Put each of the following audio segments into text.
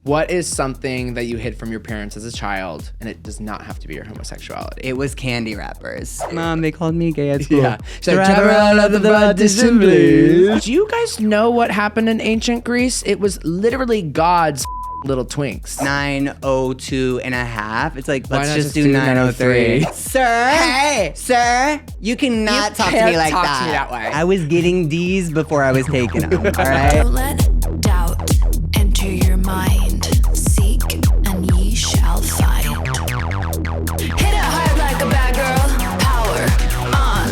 What is something that you hid from your parents as a child, and it does not have to be your homosexuality? It was candy wrappers. Mom, they called me gay at school. Yeah. So travel all of the partition, please. Do you guys know what happened in ancient Greece? It was literally God's little twinks. 902 and a half. It's like, Why let's not just just do do 903. 903? Sir. Hey. Sir, you cannot talk to me like talk that. to me that way. I was getting D's before I was taking them, all right? Don't let doubt enter your mind. Seek and ye shall find. Hit it hard like a bad girl. Power on.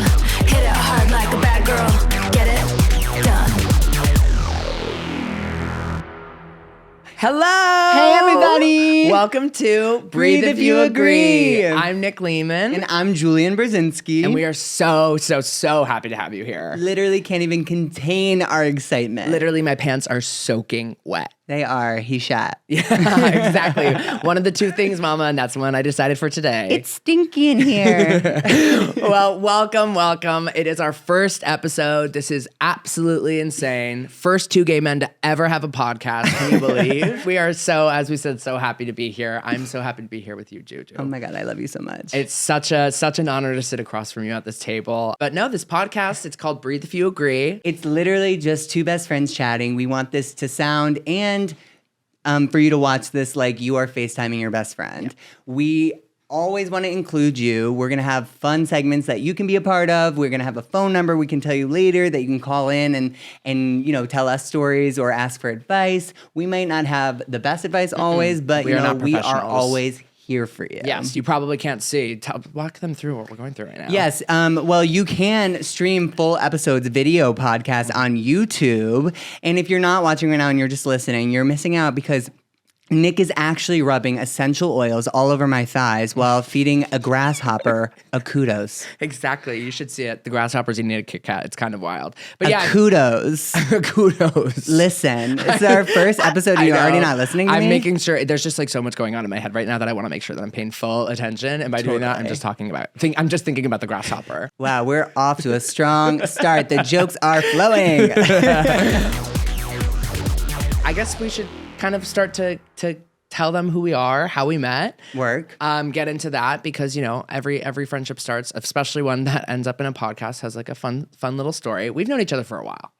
Hit it hard like a bad girl. Get it done. Hello! Hey, everybody! Welcome to Breathe If You Agree. I'm Nick Lehman. And I'm Julian Brzezinski. And we are so happy to have you here. literally can't even contain our excitement. Literally, my pants are soaking wet. They are. He shot. Yeah, exactly. One of the two things, Mama, and that's the one I decided for today. It's stinky in here. Well, welcome. It is our first episode. This is absolutely insane. First two gay men to ever have a podcast. Can you believe? We are so, as we said, so happy to be here. I'm so happy to be here with you, Juju. Oh my God, I love you so much. It's such an honor to sit across from you at this table. But no, this podcast, it's called Breathe If You Agree. It's literally just two best friends chatting. We want this to sound and for you to watch this like you are FaceTiming your best friend. Yeah. We always want to include you. We're going to have fun segments that you can be a part of. We're going to have a phone number we can tell you later that you can call in and you know, tell us stories or ask for advice. We might not have the best advice always, but We you are know, not we are professionals. always here for you. Yes, you probably can't see. Walk them through what we're going through right now. Yes. Well, you can stream full episodes, video podcasts on YouTube. And if you're not watching right now and you're just listening, you're missing out because Nick is actually rubbing essential oils all over my thighs while feeding a grasshopper a kudos. Exactly. You should see it. The grasshopper's eating a Kit Kat. It's kind of wild. But A yeah. kudos. Kudos. Listen, it's our first episode and you're I already know. not listening to me? I'm making sure, there's just like so much going on in my head right now that I want to make sure that I'm paying full attention. And by doing that, I'm just thinking about the grasshopper. Wow, we're off to a strong start. The jokes are flowing. I guess we should kind of start to tell them who we are, how we met. Work. Get into that because, you know, every friendship starts, especially one that ends up in a podcast, has like a fun little story. We've known each other for a while.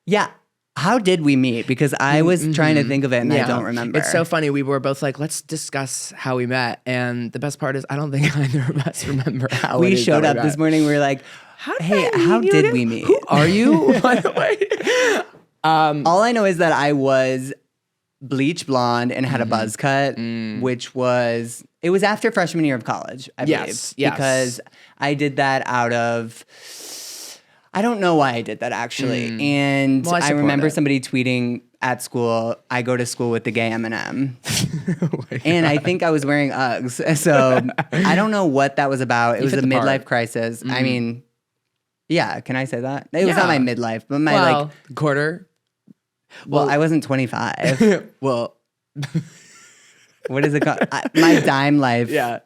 Yeah. How did we meet? Because I was trying to think of it and I don't remember. It's so funny. We were both like, let's discuss how we met. And the best part is I don't think either of us remember how we showed up this morning. We were like, how did we meet? Who are you, by the way? All I know is that I was bleach blonde and had a buzz cut, which was after freshman year of college, I believe. Yes. Because I did that out of, I don't know why I did that actually. And Well, I I support remember it. somebody tweeting at school, I go to school with the gay M&M. And I think I was wearing Uggs. So I don't know what that was about. It was a fit the part. midlife crisis. I mean, yeah, can I say that? It was not my midlife, but my quarter. well, I wasn't 25. Well, What is it called? My dime life. yeah.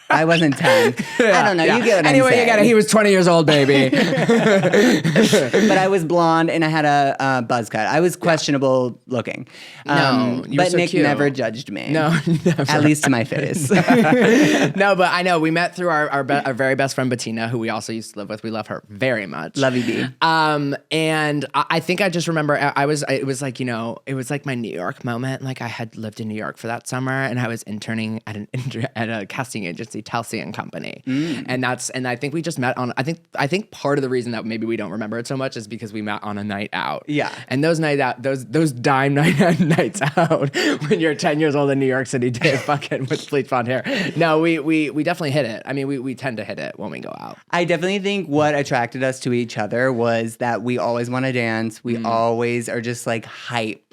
I wasn't 10. I don't know. Yeah. You get what anyway, I'm saying. you got it. He was 20 years old, baby. But I was blonde and I had a buzz cut. I was questionable looking. No, you were but so Nick cute. never judged me. No, never. At least to my face. No, but I know we met through our very best friend Bettina, who we also used to live with. We love her very much. Love you, B. And I think I just remember it was like, you know, it was like my New York moment. Like I had lived in New York for that summer and I was interning at a casting agency, Telsey and Company. And I think we just met on, I think part of the reason that maybe we don't remember it so much is because we met on a night out. Yeah. And those dime nights out when you're 10 years old in New York City, fucking with bleach blonde hair. No, we definitely hit it. I mean, we tend to hit it when we go out. I definitely think what attracted us to each other was that we always want to dance. We always are just like hype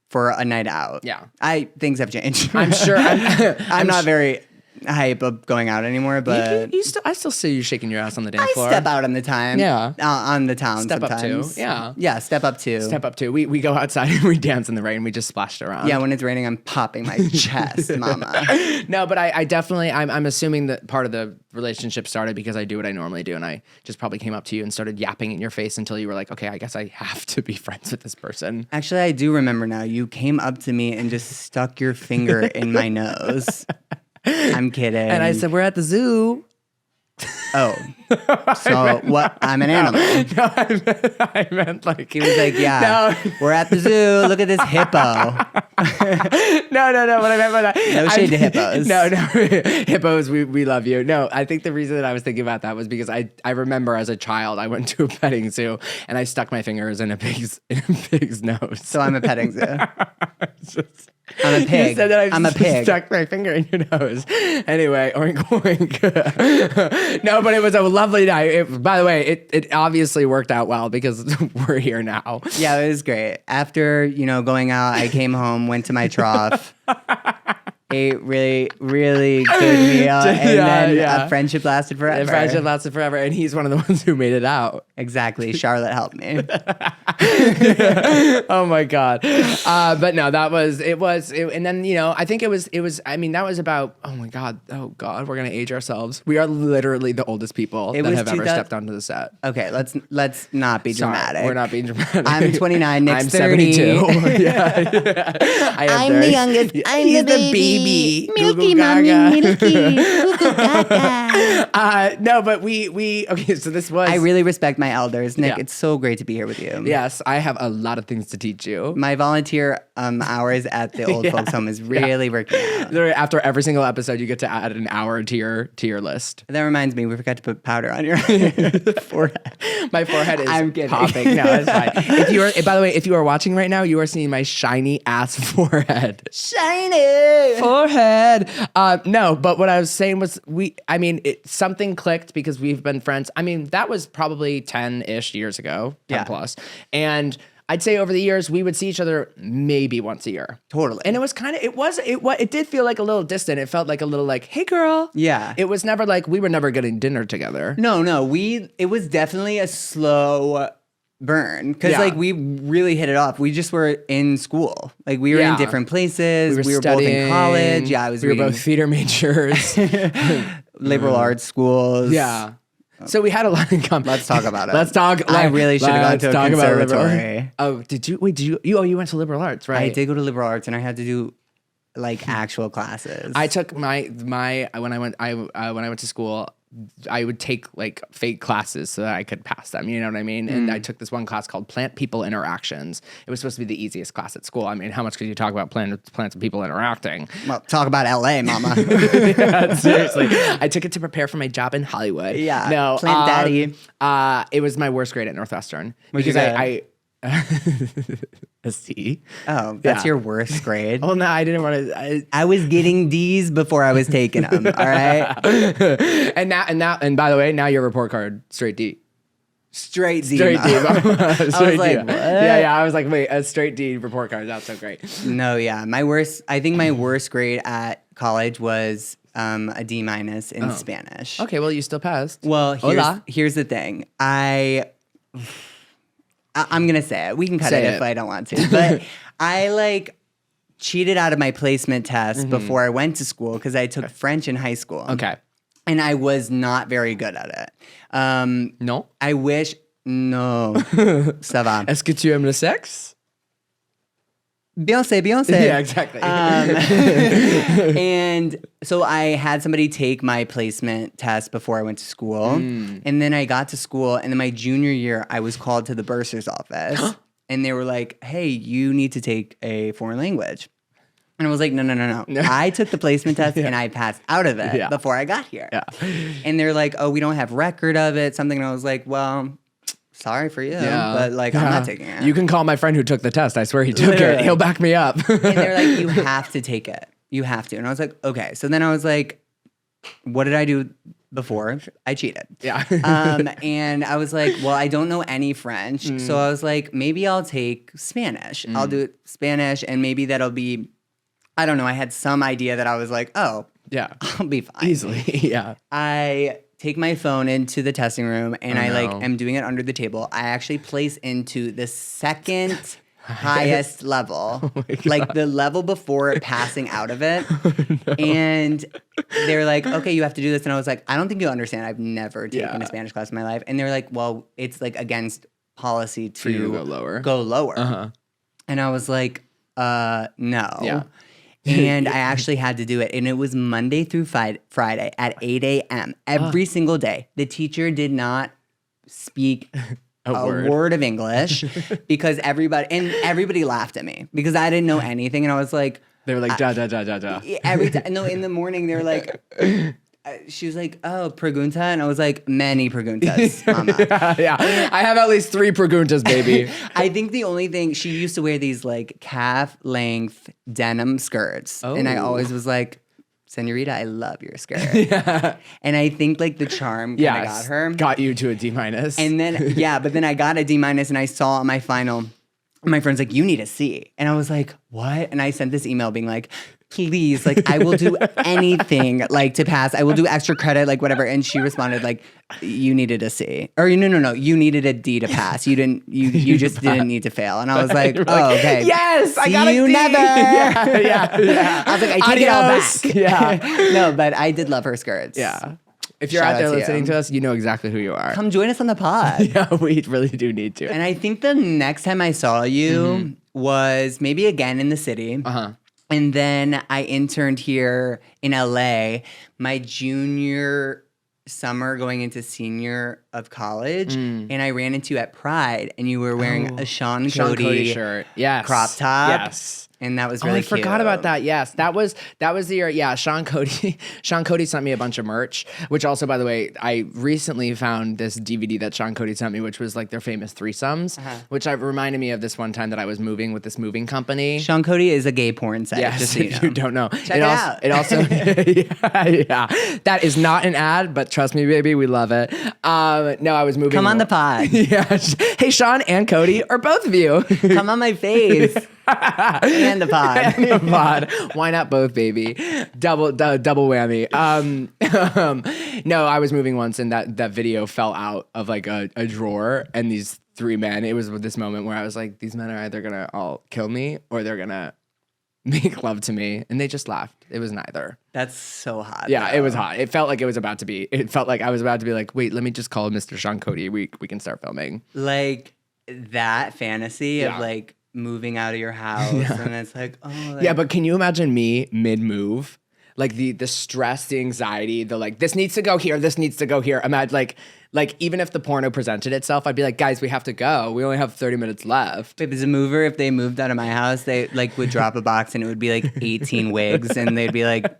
for a night out. Yeah. Things have changed. I'm sure. I'm not very hype of going out anymore, but I still see you shaking your ass on the dance I floor. step out on the time. Yeah. On the town Step sometimes. up too. Yeah. Yeah, step up too. Step up too. We go outside and we dance in the rain. We just splashed around. Yeah, when it's raining, I'm popping my chest, mama. No, but I definitely, I'm assuming that part of the relationship started because I do what I normally do. And I just probably came up to you and started yapping in your face until you were like, okay, I guess I have to be friends with this person. Actually, I do remember now. You came up to me and just stuck your finger in my nose. I'm kidding. And I said, we're at the zoo. Oh. So what? I'm an animal. No, I meant like. He was like, yeah, No. we're at the zoo. Look at this hippo. No. What I meant by that. No shade to hippos. No. Hippos, we love you. No, I think the reason that I was thinking about that was because I remember as a child, I went to a petting zoo and I stuck my fingers in a pig's nose. So I'm a petting zoo. I'm a pig. You said that I'm a pig. Stuck my finger in your nose. Anyway, oink oink. No, but it was a lovely night. By the way, it obviously worked out well because we're here now. Yeah, it was great. After, going out, I came home, went to my trough, ate really, really good meal, and then friendship lasted forever. The friendship lasted forever, and he's one of the ones who made it out. Exactly. Charlotte helped me. Oh my God. But no, that was, and then, I think it was, that was about, oh my God, we're going to age ourselves. We are literally the oldest people that have ever stepped onto the set. Okay, let's not be dramatic. Sorry, we're not being dramatic. I'm 29, Nick's I'm 30. 72. Yeah. I am I'm 30. the youngest. I'm He's the baby. Goo Milky goo mommy, gaga. milky. Goo goo gaga. No, but we okay, so this was. I really respect my elders. Nick, Yeah. it's so great to be here with you. Yes, I have a lot of things to teach you. My volunteer hours at the old folks home is really working out. Literally, after every single episode, you get to add an hour to your list. That reminds me, we forgot to put powder on your forehead. My forehead is I'm kidding. popping. No, it's fine. By the way, if you are watching right now, you are seeing my shiny ass forehead. Shiny Forehead. No, but what I was saying was something clicked because we've been friends. That was probably 10-ish years ago, 10 plus. And I'd say over the years, we would see each other maybe once a year. Totally. And it was it did feel like a little distant. It felt like a little like, hey girl. Yeah. It was never like, we were never getting dinner together. No, it was definitely a slow burn because we really hit it off. We just were in school. Like we were in different places. We were both in college. Yeah, we were both theater majors. liberal arts schools. Yeah. So we had a lot in common. Let's talk about it. Let's talk. I really should have gone to a conservatory. Oh, did you? Wait, did you? You went to liberal arts, right? I did go to liberal arts, and I had to do like actual classes. I took my when I went to school, I would take like fake classes so that I could pass them. You know what I mean? And I took this one class called Plant People Interactions. It was supposed to be the easiest class at school. How much could you talk about plants and people interacting? Well, talk about LA, mama. Yeah, seriously. I took it to prepare for my job in Hollywood. Yeah. No. Plant daddy. It was my worst grade at Northwestern. What'd you because get? a C. Oh, that's your worst grade. Well, no, I didn't want to. I was getting D's before I was taking them. All right. And by the way, now your report card straight D. Straight D. Straight D. I was like, what? Yeah. I was like, wait, a straight D report card. That's so great. No, yeah. I think my worst grade at college was a D- in Spanish. Okay, well, you still passed. Well, here's the thing. I'm going to say it. We can cut it if I don't want to. But I cheated out of my placement test before I went to school because I took French in high school. Okay. And I was not very good at it. No? I wish... No. Ça va. Est-ce que tu aimes le sexe? Beyonce. Yeah, exactly. And so I had somebody take my placement test before I went to school. And then I got to school, and then my junior year, I was called to the bursar's office. And they were like, hey, you need to take a foreign language. And I was like, no. I took the placement test, and I passed out of it before I got here. Yeah. And they're like, oh, we don't have record of it, something. And I was like, well... Sorry for you, but I'm not taking it. You can call my friend who took the test. I swear he took it. He'll back me up. And they're like, you have to take it. You have to. And I was like, okay. So then I was like, what did I do before? I cheated. Yeah. And I was like, well, I don't know any French. So I was like, maybe I'll take Spanish. I'll do Spanish, and maybe that'll be, I don't know. I had some idea that I was like, oh, Yeah. I'll be fine. Easily. Yeah. I take my phone into the testing room and I no. am doing it under the table. I actually place into the second highest level, like the level before passing out of it. And they're like, okay, you have to do this. And I was like, I don't think you'll understand. I've never taken a Spanish class in my life. And they're like, well, it's like against policy to For you to go lower. Uh-huh. And I was like, no. Yeah. And I actually had to do it. And it was Monday through Friday at 8 a.m. every single day. The teacher did not speak a word of English because everybody laughed at me because I didn't know anything. And I was like, they were like, da, da, da, da, da. Every time, no, in the morning, they were like, she was like, oh, pregunta. And I was like, many preguntas, mama. Yeah. I have at least 3 preguntas, baby. I think the only thing, she used to wear these like calf length denim skirts. And I always was like, Senorita, I love your skirt. And I think like the charm kind of got her. Got you to a D-. And then, but then I got a D- and I saw on my final, my friend's like, you need a C. And I was like, what? And I sent this email being like, please, like I will do anything like to pass. I will do extra credit, like whatever. And she responded like, you needed a C. Or no, you needed a D to pass. You just didn't need to fail. And I was like, oh, okay. Yes, I got you a D. never. Yeah. I was like, I take it all back. Yeah. No, but I did love her skirts. Yeah. If you're Shout out there out to listening you. to us, you know exactly who you are. Come join us on the pod. Yeah, we really do need to. And I think the next time I saw you was maybe again in the city. Uh-huh. And then I interned here in LA my junior summer going into senior of college. And I ran into you at Pride and you were wearing a Sean Cody shirt. Yes. crop top. Yes. And that was really I cute. forgot about that. Yes, that was the year. Yeah, Sean Cody. Sean Cody sent me a bunch of merch, which also, by the way, I recently found this DVD that Sean Cody sent me, which was like their famous threesomes, which reminded me of this one time that I was moving with this moving company. Sean Cody is a gay porn site. Yes, just so if you don't know, Check it out. It also, yeah, that is not an ad, but trust me, baby, we love it. No, I was moving. Come on the pod. Yeah. Hey, Sean and Cody, or both of you. Come on my face. And the pod. And the pod. Why not both, baby? Double whammy. No, I was moving once and that video fell out of like a drawer and these 3 men, it was this moment where I was like, these men are either gonna all kill me or they're gonna make love to me. And they just laughed. It was neither. That's so hot. Yeah, though. it was hot. It felt like I was about to be like, wait, let me just call Mr. Sean Cody. We can start filming. Like that fantasy of like moving out of your house and it's like, oh. Like, but can you imagine me mid-move? Like the stress, the anxiety, the like, this needs to go here, this needs to go here. Imagine like even if the porno presented itself, I'd be like, guys, we have to go. We only have 30 minutes left. If as a mover, if they moved out of my house, they like would drop a box and it would be like 18 wigs and they'd be like,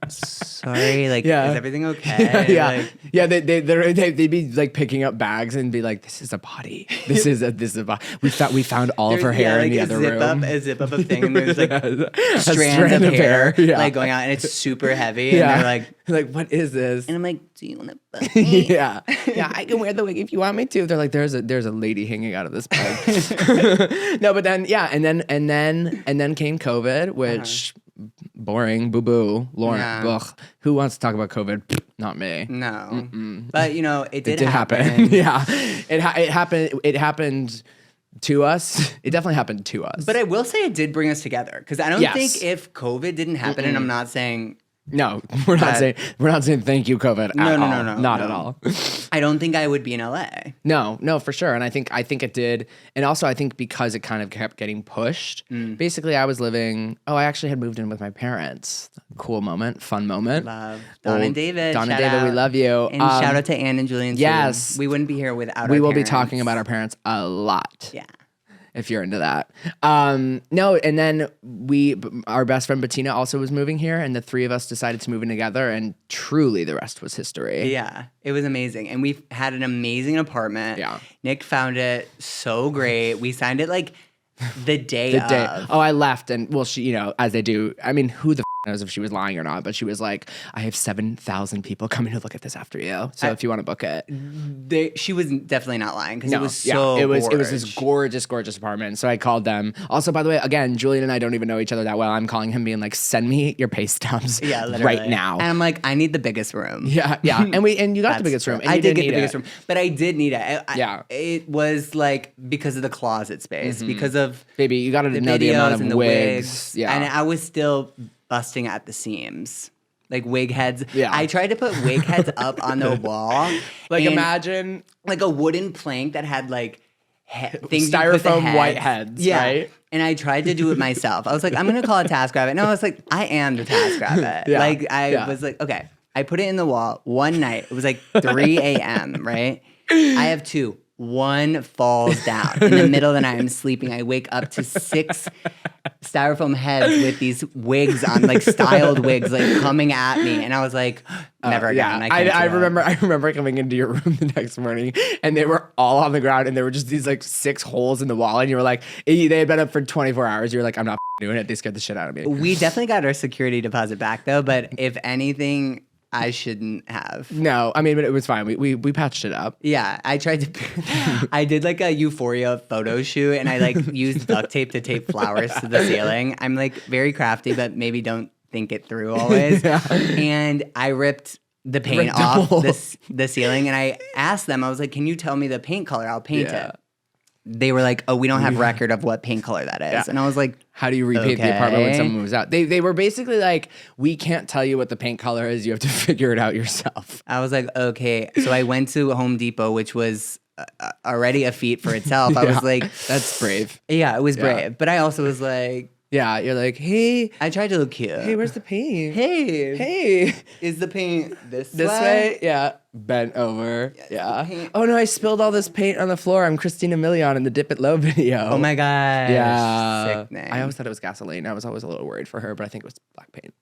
sorry, like, is everything okay? They'd be like picking up bags and be like, this is a body. This is a body. We found all of her hair in the other room. A zip up of thing and there's like strands strand of hair like going out and it's super heavy and they're like, what is this? and I'm like, do you want to fuck me? Yeah, I can wear the wig if you want me to. They're like, there's a lady hanging out of this bag. No, but then and then came COVID, which boring, boo boo. Lauren, ugh, who wants to talk about COVID? Not me. No, but you know, it did happen. Yeah, it happened. It happened to us. It definitely happened to us. But I will say it did bring us together because I don't think if COVID didn't happen, and I'm not saying. No, we're not saying thank you, COVID. No, not at all. I don't think I would be in LA. No, for sure. And I think it did. And also I think because it kind of kept getting pushed, basically I was living, I actually had moved in with my parents. Cool moment, fun moment. Love. Don and David. Don and David, we love you. And shout out to Anne and Julian. Yes. Too. We wouldn't be here without our We will parents. be talking about our parents a lot. Yeah. If you're into that. No, and then our best friend Bettina also was moving here, and the 3 of us decided to move in together, and truly the rest was history. Yeah, it was amazing. And we had an amazing apartment. Yeah. Nick found it so great. We signed it like the day of. Oh, I left, and well, she, as they do. I mean, who the knows if she was lying or not, but she was like, I have 7,000 people coming to look at this after you. So if you want to book it. She was definitely not lying because it was so it was gorgeous. this gorgeous apartment. So I called them. Also, by the way, again, Julian and I don't even know each other that well. I'm calling him being like, send me your pay stubs right now. And I'm like, I need the biggest room. Yeah. And you got the biggest room. And I you did get the need biggest it. room, but I did need it. Yeah. It was like because of the closet space, because of Baby, you got to the know the amount videos of and the wigs. Yeah. And I was still busting at the seams. Like wig heads. Yeah. I tried to put wig heads up on the wall. Like and imagine like a wooden plank that had like things styrofoam white heads, yeah. right? And I tried to do it myself. I was like, I'm gonna call it TaskRabbit. No, I was like, I am the TaskRabbit. Yeah. Like Yeah. was like, okay. I put it in the wall one night. It was like 3 a.m., right? I have two. One falls down. In the middle of the night, I'm sleeping. I wake up to 6 styrofoam heads with these wigs on, like styled wigs, like coming at me. And I was like, never again. Yeah, I I remember coming into your room the next morning, and they were all on the ground, and there were just these like 6 holes in the wall, and you were like, they had been up for 24 hours. You were like, I'm not doing it. They scared the shit out of me. We definitely got our security deposit back though, but if anything, I shouldn't have. No, I mean, but it was fine. We patched it up. Yeah, I tried to. I did like a Euphoria photo shoot, and I like used duct tape to tape flowers to the ceiling. I'm like very crafty, but maybe don't think it through always. Yeah. And I ripped the paint off the ceiling, and I asked them. I was like, "Can you tell me the paint color? I'll paint it." They were like, "Oh, we don't have record of what paint color that is." Yeah. And I was like, how do you repaint the apartment when someone moves out? They were basically like, we can't tell you what the paint color is. You have to figure it out yourself. I was like, okay. So I went to Home Depot, which was already a feat for itself. I was like, that's brave. Yeah, it was brave. Yeah. But I also was like, Yeah, you're like, hey, I tried to look cute. hey, where's the paint? Hey, Hey, is the paint this way? Yeah, bent over. Yeah. paint. Oh no, I spilled all this paint on the floor. I'm Christina Milian in the Dip It Low video. Oh my gosh. Yeah. Sickening. I always thought it was gasoline. I was always a little worried for her, but I think it was black paint.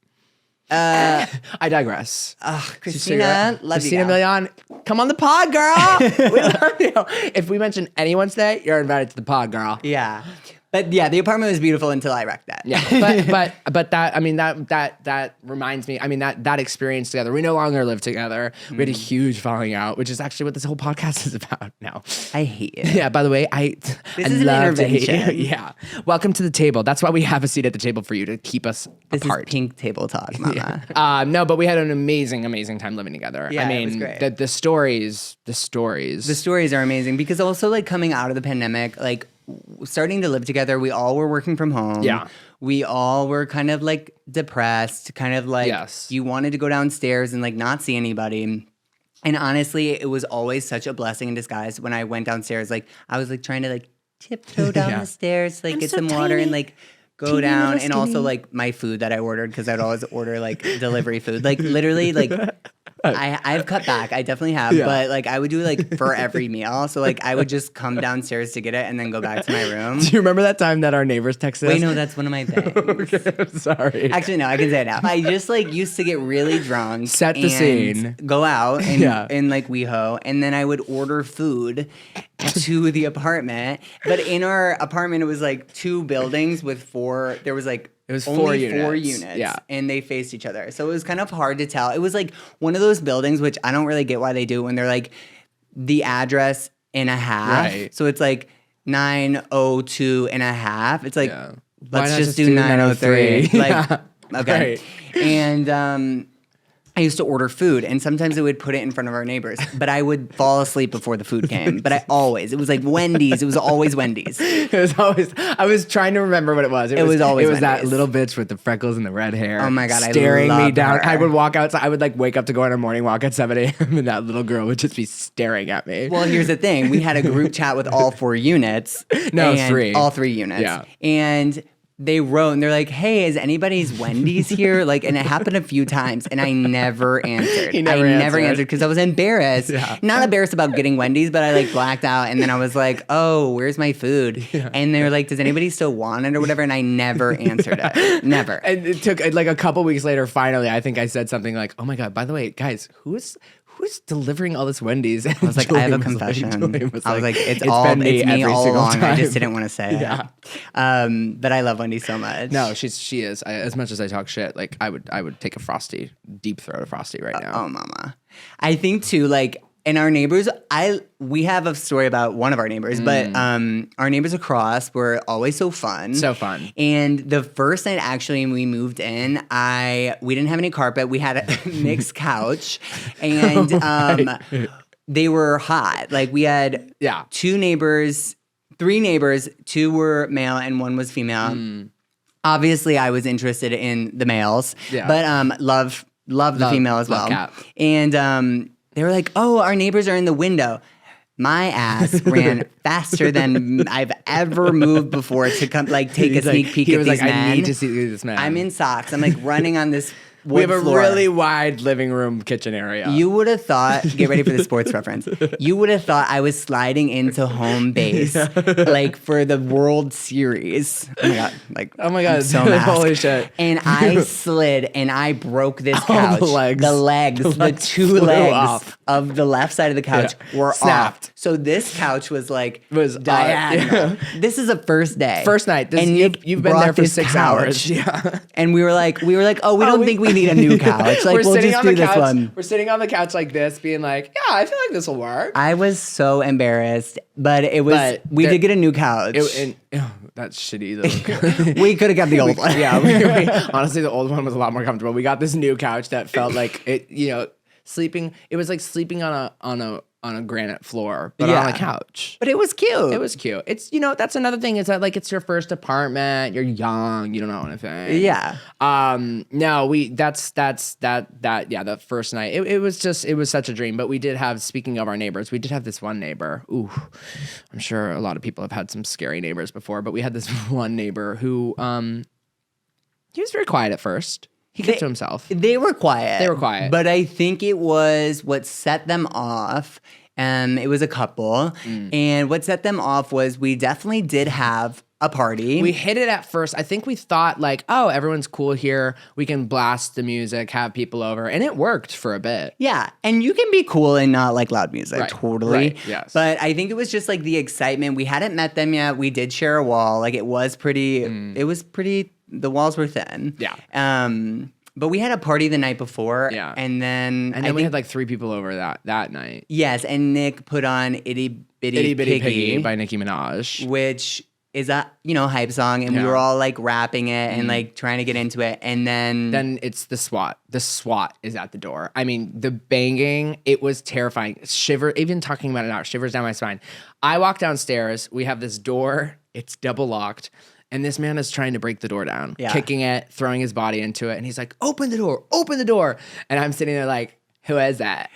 I digress. Christina, love Christina you. Gal. Milian, come on the pod, girl. We love you. If we mention anyone today, you're invited to the pod, girl. Yeah. But yeah, the apartment was beautiful until I wrecked that. Yeah, but that, I mean, that reminds me. I mean, that experience together. We no longer live together. We had a huge falling out, which is actually what this whole podcast is about now. I hate it. Yeah. By the way, This I is an love to hate you. intervention. Yeah. Welcome to the table. That's why we have a seat at the table for you to keep us This apart. is pink table talk, mama. No, but we had an amazing time living together. Yeah, I it mean, was great. the stories. The stories are amazing because also like coming out of the pandemic, like starting to live together, we all were working from home. Yeah. We all were kind of like depressed, kind of like Yes. you wanted to go downstairs and like not see anybody. And honestly, it was always such a blessing in disguise when I went downstairs. Like I was like trying to like tiptoe down Yeah. the stairs, like I'm get so some water and tiny. like go Teeny down. little And also skinny. like my food that I ordered because I'd always order like delivery food. Like literally like I've cut back. I definitely have. Yeah. But like I would do like for every meal. So like I would just come downstairs to get it and then go back to my room. Do you remember that time that our neighbors texted us? Wait, no, that's one of my things. Okay, I'm sorry. Actually, no, I can say it now. I just like used to get really drunk. Set the and scene. Go out and, Yeah. and like WeHo, and then I would order food to the apartment. But in our apartment, it was like 2 buildings with 4. There was like It was only 4 4 units. units. Yeah. And they faced each other. So it was kind of hard to tell. It was like one of those buildings, which I don't really get why they do when they're like the address and a half. Right. So it's like 902 and a half. It's like, Yeah. Why let's not just just do do 903. 903? Like, Yeah. okay. Right. And I used to order food, and sometimes I would put it in front of our neighbors, but I would fall asleep before the food came. But it was like Wendy's. It was always Wendy's. It was always. I was trying to remember what it was. It was always It was that Wendy's. little bitch with the freckles and the red hair. Oh my God, I staring me love down. her. I would walk outside. I would like wake up to go on a morning walk at 7 a.m. and that little girl would just be staring at me. Well, here's the thing. We had a group chat with all 4 units. No, and 3. All 3 units. Yeah. And they wrote, and they're like, hey, is anybody's Wendy's here? Like, and it happened a few times, and I never answered. You never I never answered. answered because I was embarrassed. Yeah. Not embarrassed about getting Wendy's, but I like blacked out, and then I was like, oh, where's my food? And they were like, does anybody still want it or whatever? And I never answered it. Never. And it took like a couple weeks later. Finally, I think I said something like, "Oh my god! By the way, guys, who's who's delivering all this Wendy's? I was like, I have a confession. I was like, it's me every all single along. I time. just didn't want to say Yeah. it. But I love Wendy so much. No, she is. As much as I talk shit, like I would take a Frosty, deep throat of Frosty right now. Oh, mama. I think too, like, and our neighbors, we have a story about one of our neighbors, but our neighbors across were always so fun. So fun. And the first night actually we moved in, we didn't have any carpet. We had a mixed couch, and they were hot. Like we had three neighbors, 2 were male and 1 was female. Obviously, I was interested in the males, but love the female as well. Cat. And they were like, "Oh, our neighbors are in the window." My ass ran faster than I've ever moved before to come take a sneak peek at these men. I need to see this man. I'm in socks. I'm like running on this wood We have a floor. really wide living room kitchen area. You would have thought, get ready for the sports reference. You would have thought I was sliding into home base, like for the World Series. Oh my God. Oh my God. I'm so masked. Holy shit. And I slid and I broke this couch. the legs. The 2 flew legs off. of the left side of the couch were Snapped. off. So this couch was like Was diagonal. This is a first day. First night. And You've been brought there for this 6 couch. hours. Yeah. And we were like, oh, we don't think we need a new couch. Like, we'll just do this one. We're sitting on the couch like this, being like, yeah, I feel like this will work. I was so embarrassed, but we did get a new couch. That's shitty though. We could have got the old one. Yeah, honestly, the old one was a lot more comfortable. We got this new couch that felt like sleeping. It was like sleeping on a granite floor, but on a couch. But it was cute. It was cute. It's that's another thing. Is that like it's your first apartment. You're young. You don't know anything. Yeah. No, that's that. Yeah, the first night. It was such a dream. But we did have. Speaking of our neighbors, we did have this one neighbor. Ooh, I'm sure a lot of people have had some scary neighbors before. But we had this one neighbor who he was very quiet at first. He kept to himself. They were quiet. But I think it was what set them off. It was a couple. And what set them off was we definitely did have a party. We hit it at first. I think we thought like, oh, everyone's cool here. We can blast the music, have people over. And it worked for a bit. Yeah. And you can be cool and not like loud music. Right. Totally. Right. Yes. But I think it was just like the excitement. We hadn't met them yet. We did share a wall. Like it was pretty, the walls were thin. Yeah. But we had a party the night before. Yeah. And then we had like 3 people over that night. Yes. And Nick put on Itty Bitty Piggy by Nicki Minaj. which is a hype song, and we were all like rapping it and like trying to get into it, and then it's the SWAT. The SWAT is at the door. I mean, the banging, it was terrifying. Even talking about it now, shivers down my spine. I walk downstairs. We have this door. It's double locked. And this man is trying to break the door down, kicking it, throwing his body into it. And he's like, open the door. And I'm sitting there like, who is that?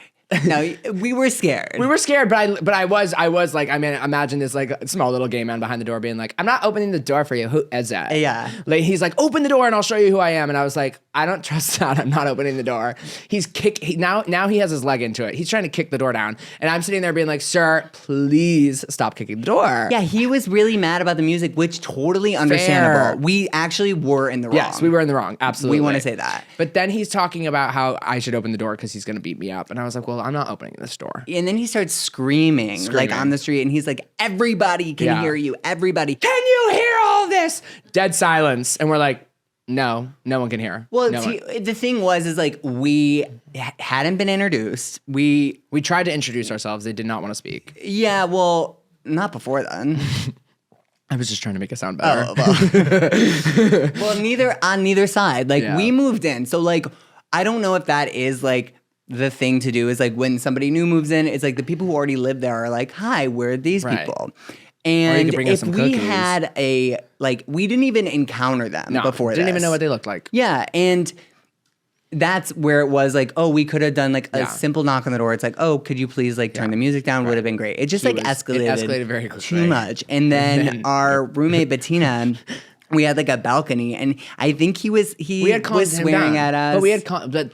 No, we were scared. We were scared, but I was like, I mean, imagine this like small little gay man behind the door being like, I'm not opening the door for you. Who is that? Yeah. Like he's like, open the door and I'll show you who I am. And I was like, I don't trust that. I'm not opening the door. Now he has his leg into it. He's trying to kick the door down. And I'm sitting there being like, sir, please stop kicking the door. Yeah, he was really mad about the music, which totally understandable. Fair. We actually were in the wrong. Yes, we were in the wrong. Absolutely. We want to say that. But then he's talking about how I should open the door because he's going to beat me up. And I was like, well, I'm not opening this door. And then he starts screaming like on the street, and he's like, everybody can hear you. Everybody. Can you hear all this? Dead silence. And we're like, no one can hear. Well, no the thing is like we hadn't been introduced. We tried to introduce ourselves. They did not want to speak. Yeah, well, not before then. I was just trying to make it sound better. Well, neither side. Like we moved in. So like I don't know if that is like the thing to do is like when somebody new moves in, it's like the people who already live there are like, hi, we're these people. And if we had we didn't even encounter them before didn't even know what they looked like. Yeah, and that's where it was like, oh, we could have done like a simple knock on the door. It's like, oh, could you please like turn the music down? Would have been great. It just escalated very quickly. too much. And then our roommate Bettina, we had like a balcony, and I think he was swearing at us. But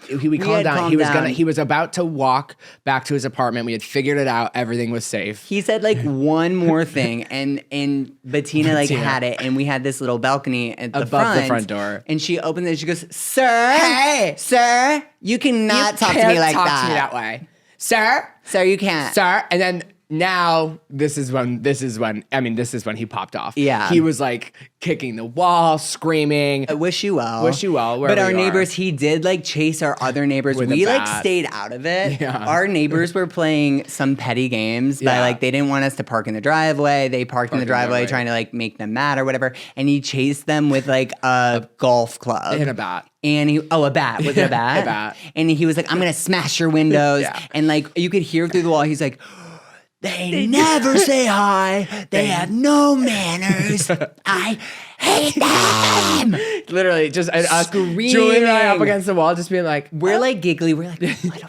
we calmed down. He was about to walk back to his apartment. We had figured it out. Everything was safe. He said like one more thing, and Bettina like had it, and we had this little balcony at the front door. And she opened it. And she goes, "Sir, you cannot talk to me like that. To me that way." sir, you can't. sir. And then now this is when he popped off. Yeah. He was like kicking the wall, screaming. I wish you well. Wish you well. But our wherever you are. neighbors, he did like chase our other neighbors. With We a like bat. stayed out of it. Yeah. Our neighbors were playing some petty games by Yeah. like they didn't want us to park in the driveway. They parked in the driveway driveway. trying to like make them mad or whatever. And he chased them with like a golf club. And a bat. And a bat. Was it a bat? A bat. And he was like, I'm going to smash your windows. Yeah. And like, you could hear through the wall, he's like, they never say hi. They have no manners. I hate them. Literally, just us, Screaming. Julian and I up against the wall, just being like, We're like giggly. We're like,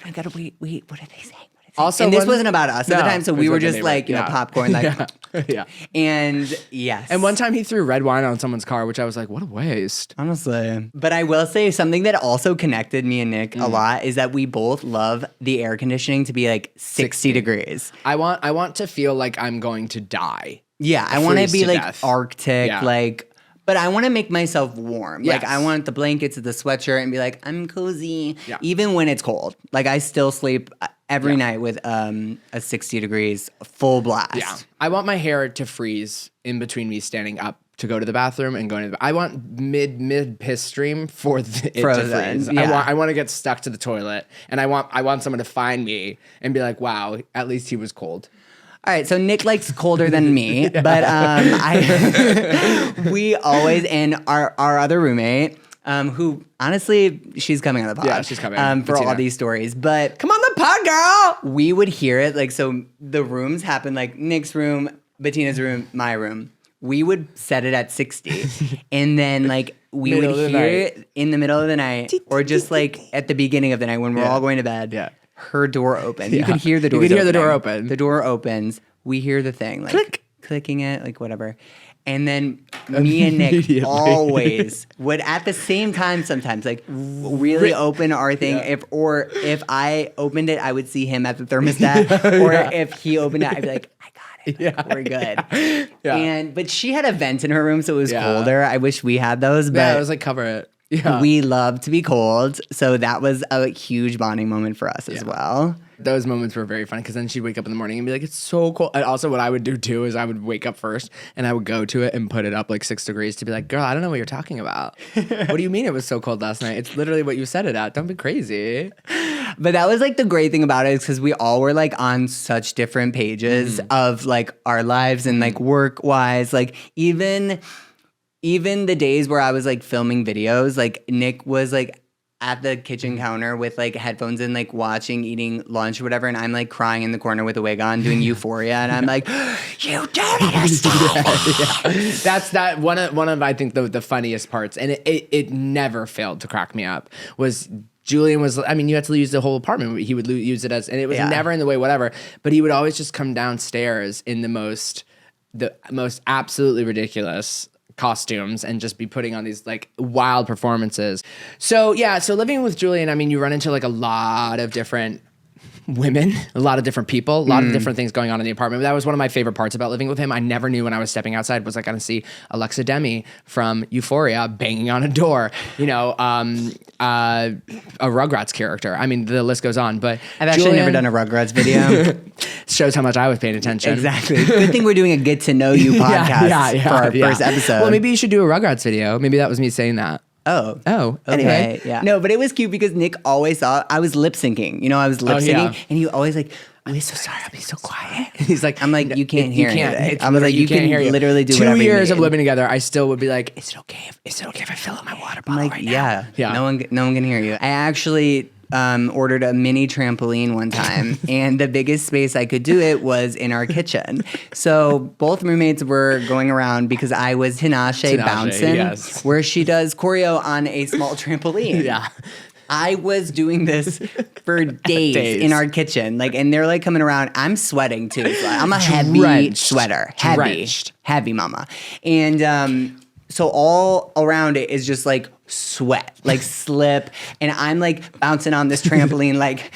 I gotta wait. What are they saying? Also, and this one- wasn't about us at the No, time, so it we was were like a just neighbor. like, Yeah. popcorn, like, yeah. and yes. And one time he threw red wine on someone's car, which I was like, what a waste. Honestly. But I will say something that also connected me and Nick a lot is that we both love the air conditioning to be like 60 degrees. I want to feel like I'm going to die. Yeah, I want to Freeze be to like death. Arctic, Yeah. like, but I want to make myself warm. Like, Yes. I want the blankets and the sweatshirt and be like, I'm cozy, Yeah. even when it's cold. Like, I still sleep every night with a 60 degrees full blast. Yeah. I want my hair to freeze in between me standing up to go to the bathroom and going to the I want mid piss stream for it to Frozen, freeze. yeah. I want to get stuck to the toilet, and I want someone to find me and be like, wow, at least he was cold. All right, so Nick likes colder than me, but we always, and our other roommate, who honestly, she's coming on the pod. Yeah, she's coming. For all Bettina. these stories. But Come on the pod, girl. we would hear it, like, so the rooms happen, like Nick's room, Bettina's room, my room. We would set it at 60, and then like we Middle would of the hear night. it in the middle of the night, or just like at the beginning of the night when we're Yeah. all going to bed. Yeah. Her door open. You Yeah. could hear the You door. could hear the door open. The door opens. We hear the thing, like Click. clicking it, like whatever. And then me and Nick Immediately. always would at the same time sometimes like really open our thing. Yeah. If I opened it, I would see him at the thermostat. Or if he opened it, I'd be like, I got it. Like, we're good. Yeah. But she had a vent in her room, so it was Yeah. colder. I wish we had those, but Yeah, I was like, cover it. Yeah. we love to be cold. So that was a huge bonding moment for us as well. Those moments were very fun because then she'd wake up in the morning and be like, it's so cold. And also what I would do too is I would wake up first and I would go to it and put it up like 6 degrees to be like, girl, I don't know what you're talking about. What do you mean it was so cold last night? It's literally what you said it at. Don't be crazy. But that was like the great thing about it is because we all were like on such different pages of like our lives and like work wise. Like even the days where I was like filming videos, like Nick was like at the kitchen counter with like headphones and like watching, eating lunch or whatever. And I'm like crying in the corner with a wig on doing Euphoria. And I'm like, you don't understand. That's that one of I think the funniest parts, and it never failed to crack me up. Was Julian was, I mean, you had to use the whole apartment. He would use it as, and it was Yeah. never in the way, whatever. But he would always just come downstairs in the most absolutely ridiculous costumes and just be putting on these like wild performances. So yeah, so living with Julian, I mean, you run into like a lot of different women, a lot of different people, a lot of different things going on in the apartment. That was one of my favorite parts about living with him. I never knew when I was stepping outside was I going to see Alexa Demi from Euphoria banging on a door, you know, a Rugrats character. I mean, the list goes on, but I've actually never done a Rugrats video. Shows how much I was paying attention. Exactly. Good thing we're doing a get to know you podcast for our first episode. Well, maybe you should do a Rugrats video. Maybe that was me saying that. Oh. Oh, Anyway, okay. yeah. No, but it was cute because Nick always thought I was lip syncing. You know, I was lip syncing, yeah. and he always like, I'm so sorry. I'll be so quiet. He's like, I'm like, you can't hear anything. I'm like, you can't can hear you. literally do 2 whatever you years of need. living together, I still would be like, is it okay if I fill up my water I'm bottle like, right now? yeah, Yeah. No one can hear you. I actually ordered a mini trampoline one time, and the biggest space I could do it was in our kitchen. So both roommates were going around because I was Tinashe bouncing, yes. where she does choreo on a small trampoline. Yeah. I was doing this for days, Days. in our kitchen, like, and they're like coming around. I'm sweating too. So I'm a heavy Drenched. sweater, Drenched. heavy mama, and so all around it is just like sweat, like slip, and I'm like bouncing on this trampoline, like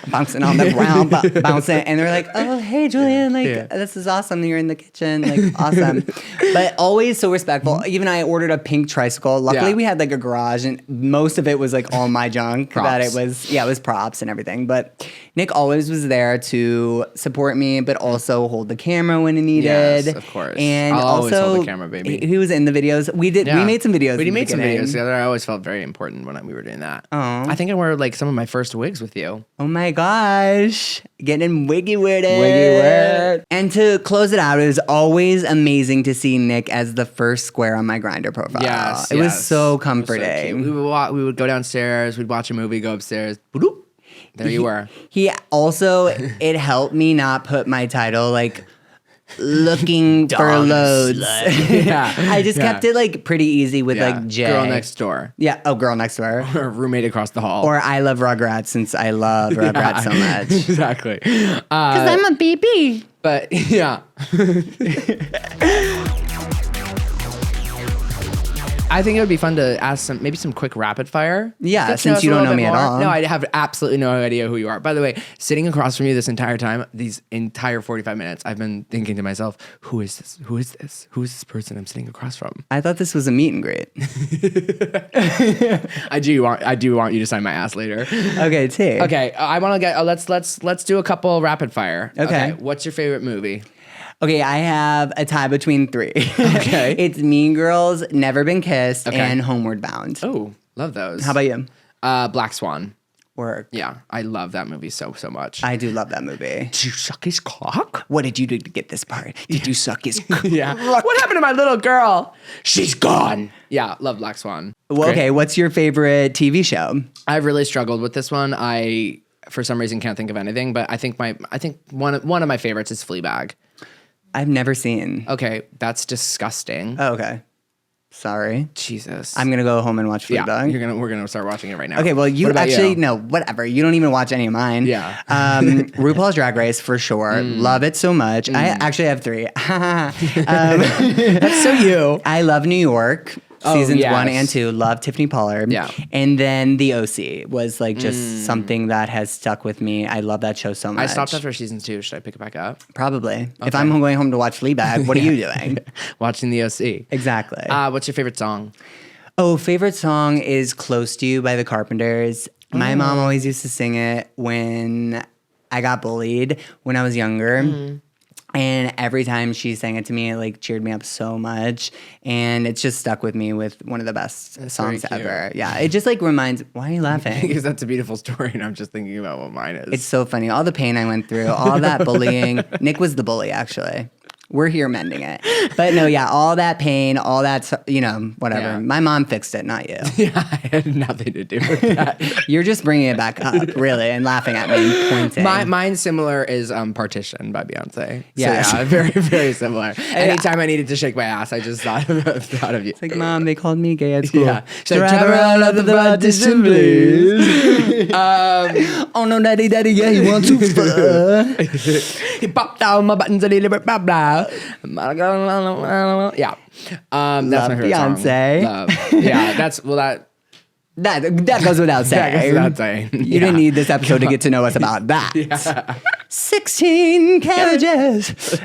bouncing on the ground, bouncing. And they're like, oh, hey, Julian, like, this is awesome. You're in the kitchen. Like, awesome. But always so respectful. Even I ordered a pink tricycle. Luckily, we had like a garage and most of it was like all my junk. That it was props and everything. But Nick always was there to support me, but also hold the camera when it needed. Yes, of course. And I'll always also, hold the camera, baby. He was in the videos. We made some videos. We made some videos together. I always felt very important when we were doing that. I think I wore like some of my first wigs with you. Oh my gosh. Getting wiggy with it. And to close it out, it was always amazing to see Nick as the first square on my Grindr profile. Yes. It was so comforting. It was so cute. We would go downstairs, we'd watch a movie, go upstairs. Boop. There you were. He also, it helped me not put my title like looking for loads. I just kept it like pretty easy with like J. Girl next door. Yeah. Oh, girl next door. Or roommate across the hall. Or I love Rugrats since I love Rugrats so much. Exactly. Because I'm a BB. But yeah. I think it would be fun to ask maybe some quick rapid fire. Yeah, Get to since us you a don't little know bit me at more. all. No, I have absolutely no idea who you are. By the way, sitting across from you this entire time, these entire 45 minutes, I've been thinking to myself, who is this? Who is this? Who is this person I'm sitting across from? I thought this was a meet and greet. I do want you to sign my ass later. Okay, T. Okay, I want to get let's do a couple rapid fire. Okay. What's your favorite movie? Okay, I have a tie between 3. Okay. It's Mean Girls, Never Been Kissed, Okay. and Homeward Bound. Oh, love those. How about you? Black Swan? Work. Yeah, I love that movie so much. I do love that movie. Did you suck his cock? What did you do to get this part? Did you suck his cock? Yeah. What happened to my little girl? She's gone. Yeah, love Black Swan. Well, Great. okay, what's your favorite TV show? I've really struggled with this one. I, for some reason, can't think of anything. But I think one of my favorites is Fleabag. I've never seen. Okay, that's disgusting. Oh, okay. Sorry. Jesus. I'm gonna go home and watch yeah. Fleabag. We're gonna start watching it right now. Okay, well, you What about actually you? no, whatever. You don't even watch any of mine. Yeah. RuPaul's Drag Race for sure. Love it so much. I actually have 3. That's so you. I love New York. Oh, Seasons yes. 1 and 2. Love Tiffany Pollard. Yeah. And then The OC was like just something that has stuck with me. I love that show so much. I stopped after season 2. Should I pick it back up? Probably. If I'm going home to watch Fleabag, what are you doing? Watching the OC. Exactly. What's your favorite song? Oh, favorite song is Close to You by the Carpenters. My mom always used to sing it when I got bullied when I was younger. And every time she sang it to me, it like cheered me up so much. And it's just stuck with me with one of the best songs very cute. ever. Yeah. It just like reminds, why are you laughing? Because that's a beautiful story, and I'm just thinking about what mine is. It's so funny. All the pain I went through, all that bullying. Nick was the bully, actually. We're here mending it. But no, yeah, all that pain, all that, whatever. Yeah. My mom fixed it, not you. yeah, I had nothing to do with that. You're just bringing it back up, really, and laughing at me and pointing. Mine similar is Partition by Beyonce. Yeah. So, yeah, very, very similar. Anytime I needed to shake my ass, I just thought of you. It's like, Mom, they called me gay at school. Yeah. So travel around the partition, please. Oh no, daddy, yeah, you want to fuck. He popped down my buttons a little bit, blah, blah. Yeah. That's Love my favorite Beyonce. song. Love. Yeah, That goes without saying. that goes without saying. You didn't need this episode to get to know us about that. 16 carriages.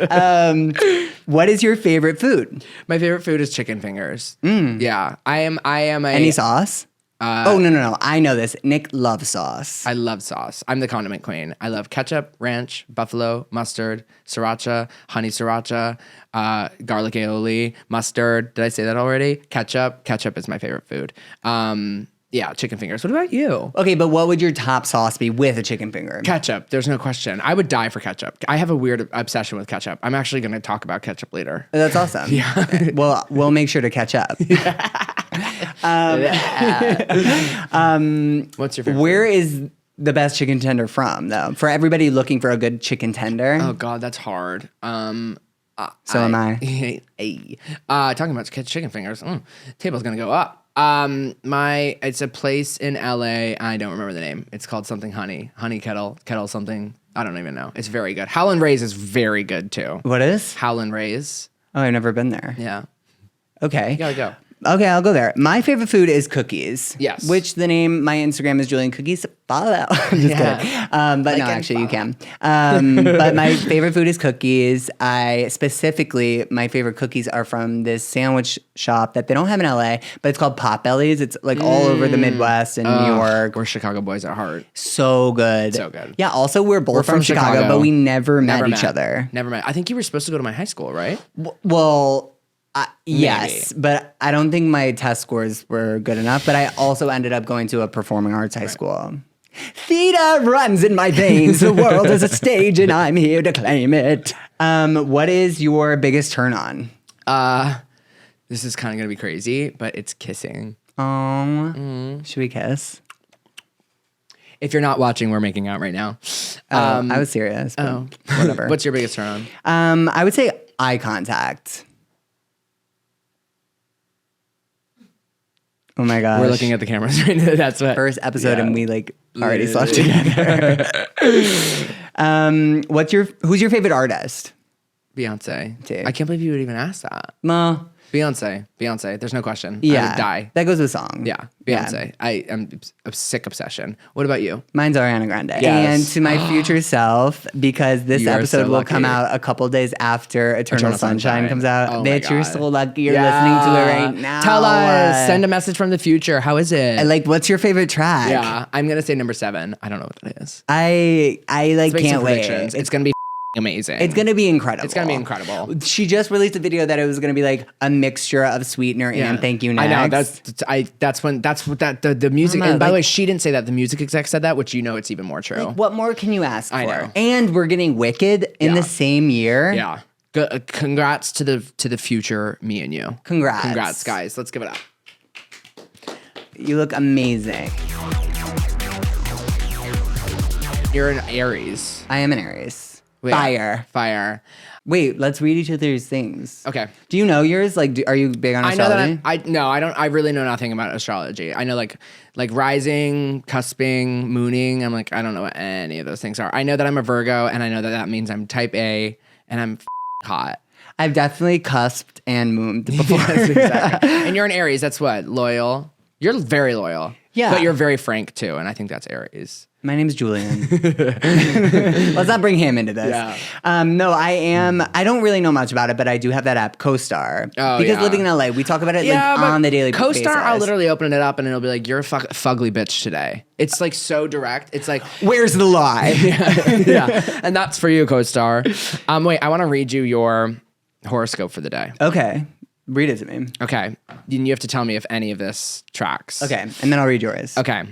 What is your favorite food? My favorite food is chicken fingers. Yeah. I am Any sauce? Oh, no. I know this. Nick loves sauce. I love sauce. I'm the condiment queen. I love ketchup, ranch, buffalo, mustard, sriracha, honey sriracha, garlic aioli, mustard. Did I say that already? Ketchup. Ketchup is my favorite food. Yeah, chicken fingers. What about you? Okay, but what would your top sauce be with a chicken finger? Ketchup. There's no question. I would die for ketchup. I have a weird obsession with ketchup. I'm actually going to talk about ketchup later. That's awesome. Yeah. Well, we'll make sure to catch up. What's your favorite? Where is the best chicken tender from, though? For everybody looking for a good chicken tender. Oh God, that's hard. So am I. Talking about chicken fingers. Table's gonna go up. It's a place in LA. I don't remember the name. It's called something Honey Kettle something. I don't even know. It's very good. Howlin' Ray's is very good too. What is? Howlin' Ray's. Oh, I've never been there. Yeah. Okay. You gotta go. Okay, I'll go there. My favorite food is cookies. Yes. Which my Instagram is Julian Cookies. Follow. I'm just kidding. But Like no, and actually you follow. can. But my favorite food is cookies. My favorite cookies are from this sandwich shop that they don't have in LA, but it's called Potbelly's. It's like all over the Midwest and New York. We're Chicago boys at heart. So good. So good. Yeah, also we're both from from Chicago, Chicago. but we never met each other. Never met. I think you were supposed to go to my high school, right? Well, yes, but I don't think my test scores were good enough. But I also ended up going to a performing arts high school. Theater runs in my veins. The world is a stage, and I'm here to claim it. What is your biggest turn on? This is kind of gonna be crazy, but it's kissing. Should we kiss? If you're not watching, we're making out right now. I was serious. But whatever. What's your biggest turn on? I would say eye contact. Oh my gosh. We're looking at the cameras right now. That's what. First episode Yeah. and we already slept together. Who's your favorite artist? Beyonce. Dude. I can't believe you would even ask that. No. Beyonce. There's no question. I Yeah. would die. That goes with song. Yeah, Beyonce. I am a sick obsession. What about you? Mine's Ariana Grande. Yes. And to my future self, because this You are episode so will come lucky. out a couple days after Eternal Sunshine comes out. Oh my Bitch, you're God. so lucky you're listening to it right now. Tell us. Send a message from the future. How is it? And, like, what's your favorite track? Yeah, I'm gonna say number 7. I don't know what that is. I Let's make can't some wait. predictions. It's gonna be amazing. It's gonna be incredible. It's gonna be incredible. She just released a video that it was gonna be like a mixture of Sweetener and Thank You Next. I know. That's what the music. I don't know, And by the like- way, she didn't say that. The music exec said that, which it's even more true. Like, what more can you ask I for? know. And we're getting Wicked in Yeah. the same year. Yeah. Congrats to the future me and you. Congrats, guys. Let's give it up. You look amazing. You're an Aries. I am an Aries. Wait, Fire. Wait, let's read each other's things. Okay. Do you know yours? Like, are you big on I know astrology? that I don't. I really know nothing about astrology. I know like rising, cusping, mooning. I'm like, I don't know what any of those things are. I know that I'm a Virgo, and I know that means I'm type A, and I'm hot. I've definitely cusped and mooned before. Yes, exactly. And you're an Aries. That's what? Loyal. You're very loyal. Yeah. But you're very frank too, and I think that's Aries. My name's Julian. Let's not bring him into this. Yeah. No, I am. I don't really know much about it, but I do have that app, CoStar. Oh, because yeah. living in LA, we talk about it Yeah, but on the daily basis. CoStar, I'll literally open it up and it'll be like, you're a fugly bitch today. It's like so direct. It's like, Where's the lie? yeah. And that's for you, CoStar. Wait, I want to read you your horoscope for the day. Okay. Read it to me. Okay. You have to tell me if any of this tracks. Okay. And then I'll read yours. Okay.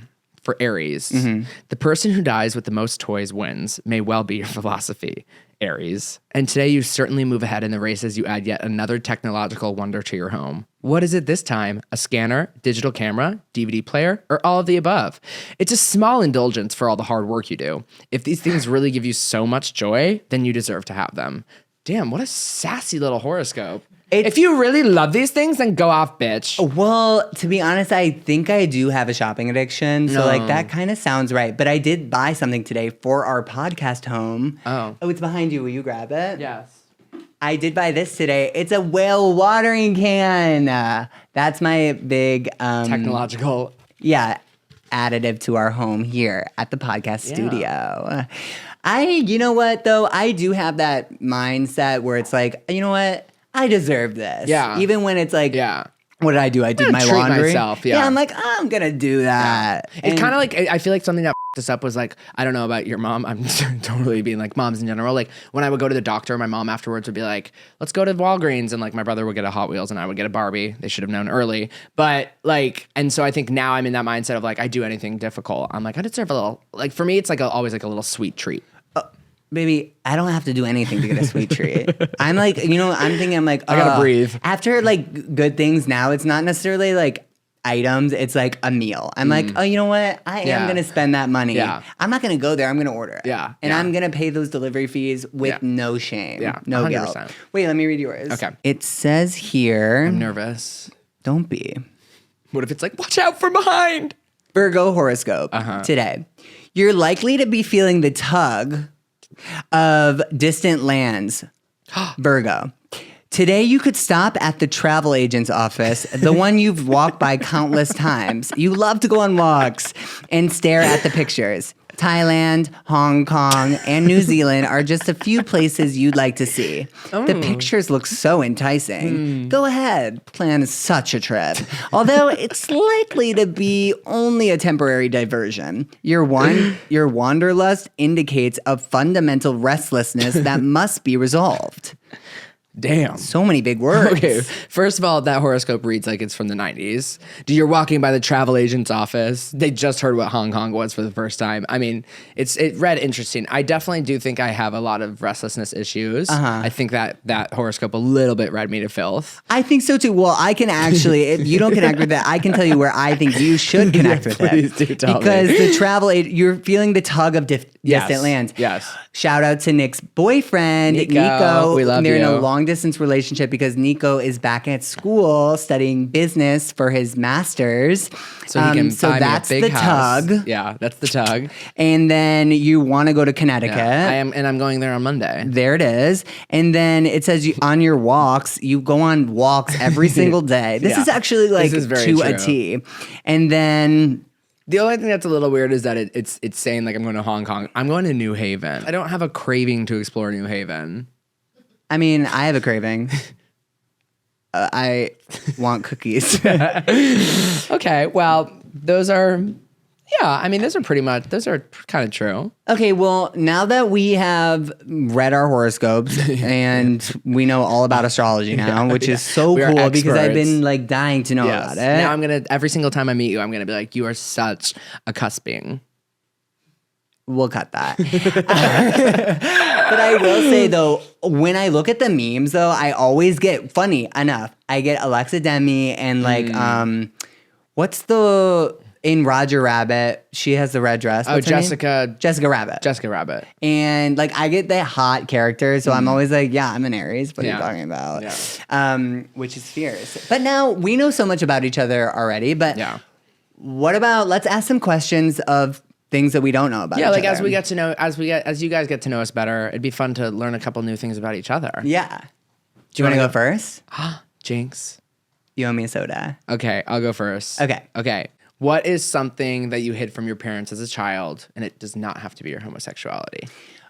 For Aries, the person who dies with the most toys wins may well be your philosophy, Aries. And today you certainly move ahead in the race as you add yet another technological wonder to your home. What is it this time? A scanner, digital camera, DVD player, or all of the above? It's a small indulgence for all the hard work you do. If these things really give you so much joy, then you deserve to have them. Damn, what a sassy little horoscope. If you really love these things, then go off, bitch. Well, to be honest, I think I do have a shopping addiction. So, like, that kind of sounds right. But I did buy something today for our podcast home. Oh, it's behind you. Will you grab it? yes. I did buy this today. It's a whale watering can. That's my big Technological. Yeah, additive to our home here at the podcast studio. You know what though? I do have that mindset where it's like, you know what? I deserve this. Yeah. Even when it's like, Yeah. what did I do? I did gonna my treat laundry. myself, yeah. I'm like, I'm gonna do that. It's kind of like, I feel like something that f***ed us up was like, I don't know about your mom. I'm totally being like moms in general. Like when I would go to the doctor, my mom afterwards would be like, let's go to Walgreens. And like my brother would get a Hot Wheels and I would get a Barbie. They should have known early. But like, and so I think now I'm in that mindset of like, I do anything difficult. I'm like, I deserve a little, like for me, it's like always like a little sweet treat. Baby, I don't have to do anything to get a sweet treat. I'm like, I'm thinking, I gotta breathe. After like good things now, it's not necessarily like items, it's like a meal. I'm like, oh, you know what? I am going to spend that money. Yeah. I'm not going to go there. I'm going to order it. Yeah. And I'm going to pay those delivery fees with no shame. Yeah. No 100%. guilt. Wait, let me read yours. Okay. It says here. I'm nervous. Don't be. What if it's like, watch out from behind? Virgo horoscope today. You're likely to be feeling the tug of distant lands, Virgo. Today, you could stop at the travel agent's office, the one you've walked by countless times. You love to go on walks and stare at the pictures. Thailand, Hong Kong, and New Zealand are just a few places you'd like to see. The pictures look so enticing. Go ahead, plan such a trip. Although it's likely to be only a temporary diversion. Your wanderlust indicates a fundamental restlessness that must be resolved. Damn. So many big words. Okay, first of all, that horoscope reads like it's from the 90s. You're walking by the travel agent's office. They just heard what Hong Kong was for the first time. I mean, it read interesting. I definitely do think I have a lot of restlessness issues. I think that horoscope a little bit read me to filth. I think so too. Well, I can actually, if you don't connect with that, I can tell you where I think you should connect with please it. do tell because me. the travel agent, you're feeling the tug of distant lands. Yes. Shout out to Nick's boyfriend, Nico. We love They're in you. a long distance relationship because Nico is back at school studying business for his master's. So he can buy that's me a big the house. tug. Yeah, that's the tug. And then you want to go to Connecticut. Yeah, I'm going there on Monday. There it is. And then it says on your walks, you go on walks every single day. This Yeah. is actually like This is very to a true. T. And then The only thing that's a little weird is that it's saying like I'm going to Hong Kong. I'm going to New Haven. I don't have a craving to explore New Haven. I mean, I have a craving. I want cookies. Okay, well, those are those are kind of true. Okay, well, now that we have read our horoscopes and we know all about astrology now, which is so We are cool because I've experts. been like dying to know Yes. about it. Now every single time I meet you, I'm gonna be like, you are such a cusping. We'll cut that. But I will say though, when I look at the memes though, I always get, funny enough, I get Alexa Demi and like, what's the, in Roger Rabbit, she has the red dress. What's her name? Jessica Rabbit. Jessica Rabbit. And like I get the hot character, so I'm always like, yeah, I'm an Aries. What are you talking about? Yeah. Which is fierce. But now we know so much about each other already. But Yeah. what about, let's ask some questions of things that we don't know about each Yeah, like other. as you guys get to know us better, it'd be fun to learn a couple new things about each other. Yeah. Do you want to go first? Jinx. You owe me a soda. Okay, I'll go first. Okay. What is something that you hid from your parents as a child, and it does not have to be your homosexuality?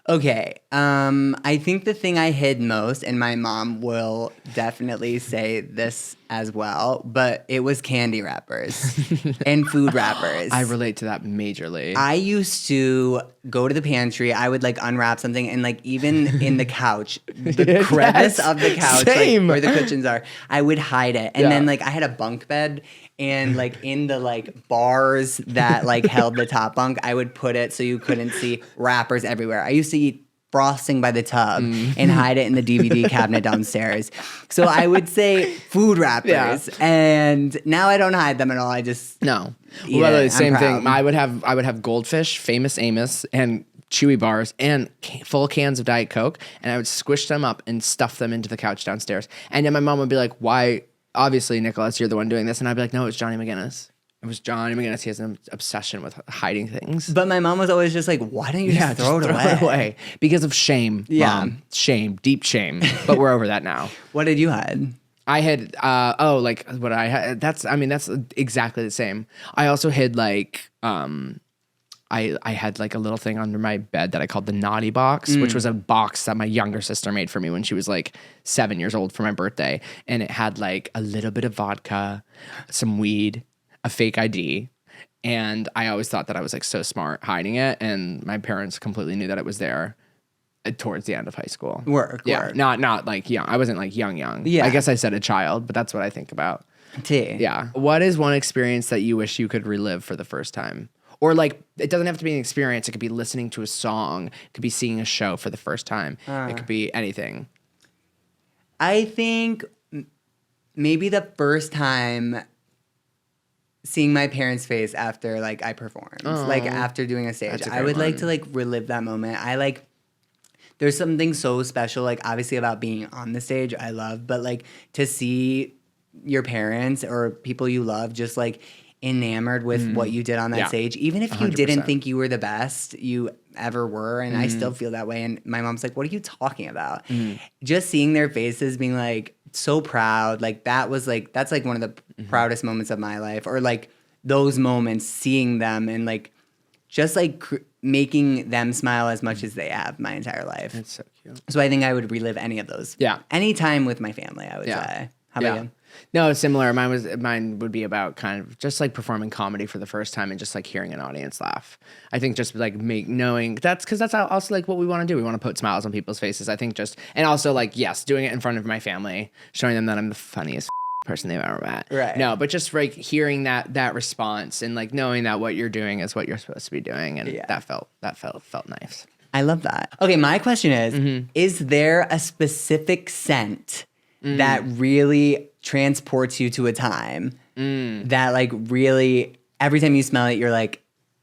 Okay. I think the thing I hid most, and my mom will definitely say this as well, but it was candy wrappers and food wrappers. I relate to that majorly. I used to go to the pantry. I would like unwrap something, and like even in the couch, the crevice of the couch, same. like, where the cushions are, I would hide it. And Yeah. then like I had a bunk bed, and like in the like bars that like held the top bunk, I would put it so you couldn't see wrappers everywhere. I used to eat frosting by the tub and hide it in the DVD cabinet downstairs. So I would say food wrappers. Yeah. And now I don't hide them at all. I just No. eat Well, it. the I'm same thing. proud. I would have Goldfish, Famous Amos, and Chewy bars, and full cans of Diet Coke, and I would squish them up and stuff them into the couch downstairs. And then my mom would be like, "Why? Obviously, Nicholas, you're the one doing this." And I'd be like, "No, it's Johnny McGinnis. It was Johnny McGinnis. He has an obsession with hiding things." But my mom was always just like, why don't you just throw it away? because of shame. Yeah. Mom. Shame, deep shame. But we're over that now. What did you hide? I had like what I had. That's exactly the same. I also hid like I had like a little thing under my bed that I called the naughty box, which was a box that my younger sister made for me when she was like 7 years old for my birthday, and it had like a little bit of vodka, some weed, a fake ID. And I always thought that I was like so smart hiding it, and my parents completely knew that it was there towards the end of high school. Work. Not like young. I wasn't like young. Yeah. I guess I said a child, but that's what I think about. Tea. Yeah. What is one experience that you wish you could relive for the first time? Or like, it doesn't have to be an experience. It could be listening to a song. It could be seeing a show for the first time. It could be anything. I think maybe the first time seeing my parents' face after like I performed, like after doing a stage, That's a I great would like one. to like relive that moment. I like, there's something so special, like obviously about being on the stage, I love, but like to see your parents or people you love just like enamored with what you did on that Yeah. stage, even if you 100%. didn't think you were the best, you ever were, and I still feel that way. And my mom's like, what are you talking about? Just seeing their faces being like so proud, like that's like one of the proudest moments of my life, or like those moments, seeing them and like just like making them smile as much as they have my entire life. That's so cute. So I think I would relive any of those. Yeah. Any time with my family, I would say. How about you? No, similar. Mine would be about kind of just like performing comedy for the first time and just like hearing an audience laugh. I think just like knowing that's because that's also like what we want to do. We want to put smiles on people's faces. I think and also like, yes, doing it in front of my family, showing them that I'm the funniest person they've ever met. Right. No, but just like hearing that response and like knowing that what you're doing is what you're supposed to be doing. And that felt nice. I love that. Okay, my question is there a specific scent that really transports you to a time that like really every time you smell it, you're like,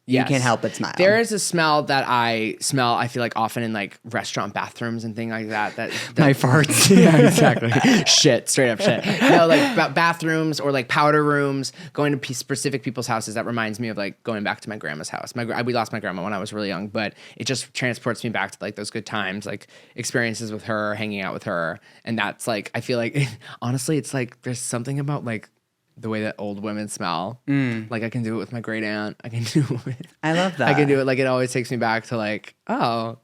you can't help but smile? There is a smell that I smell, I feel like often in like restaurant bathrooms and things like that. My farts. Yeah, exactly. Shit, straight up shit. No, like bathrooms or like powder rooms, going to specific people's houses. That reminds me of like going back to my grandma's house. We lost my grandma when I was really young, but it just transports me back to like those good times, like experiences with her, hanging out with her. And that's like, I feel like, honestly, it's like there's something about like the way that old women smell. Like I can do it with my great aunt. I can do it. I love that. I can do it. Like it always takes me back to like, oh,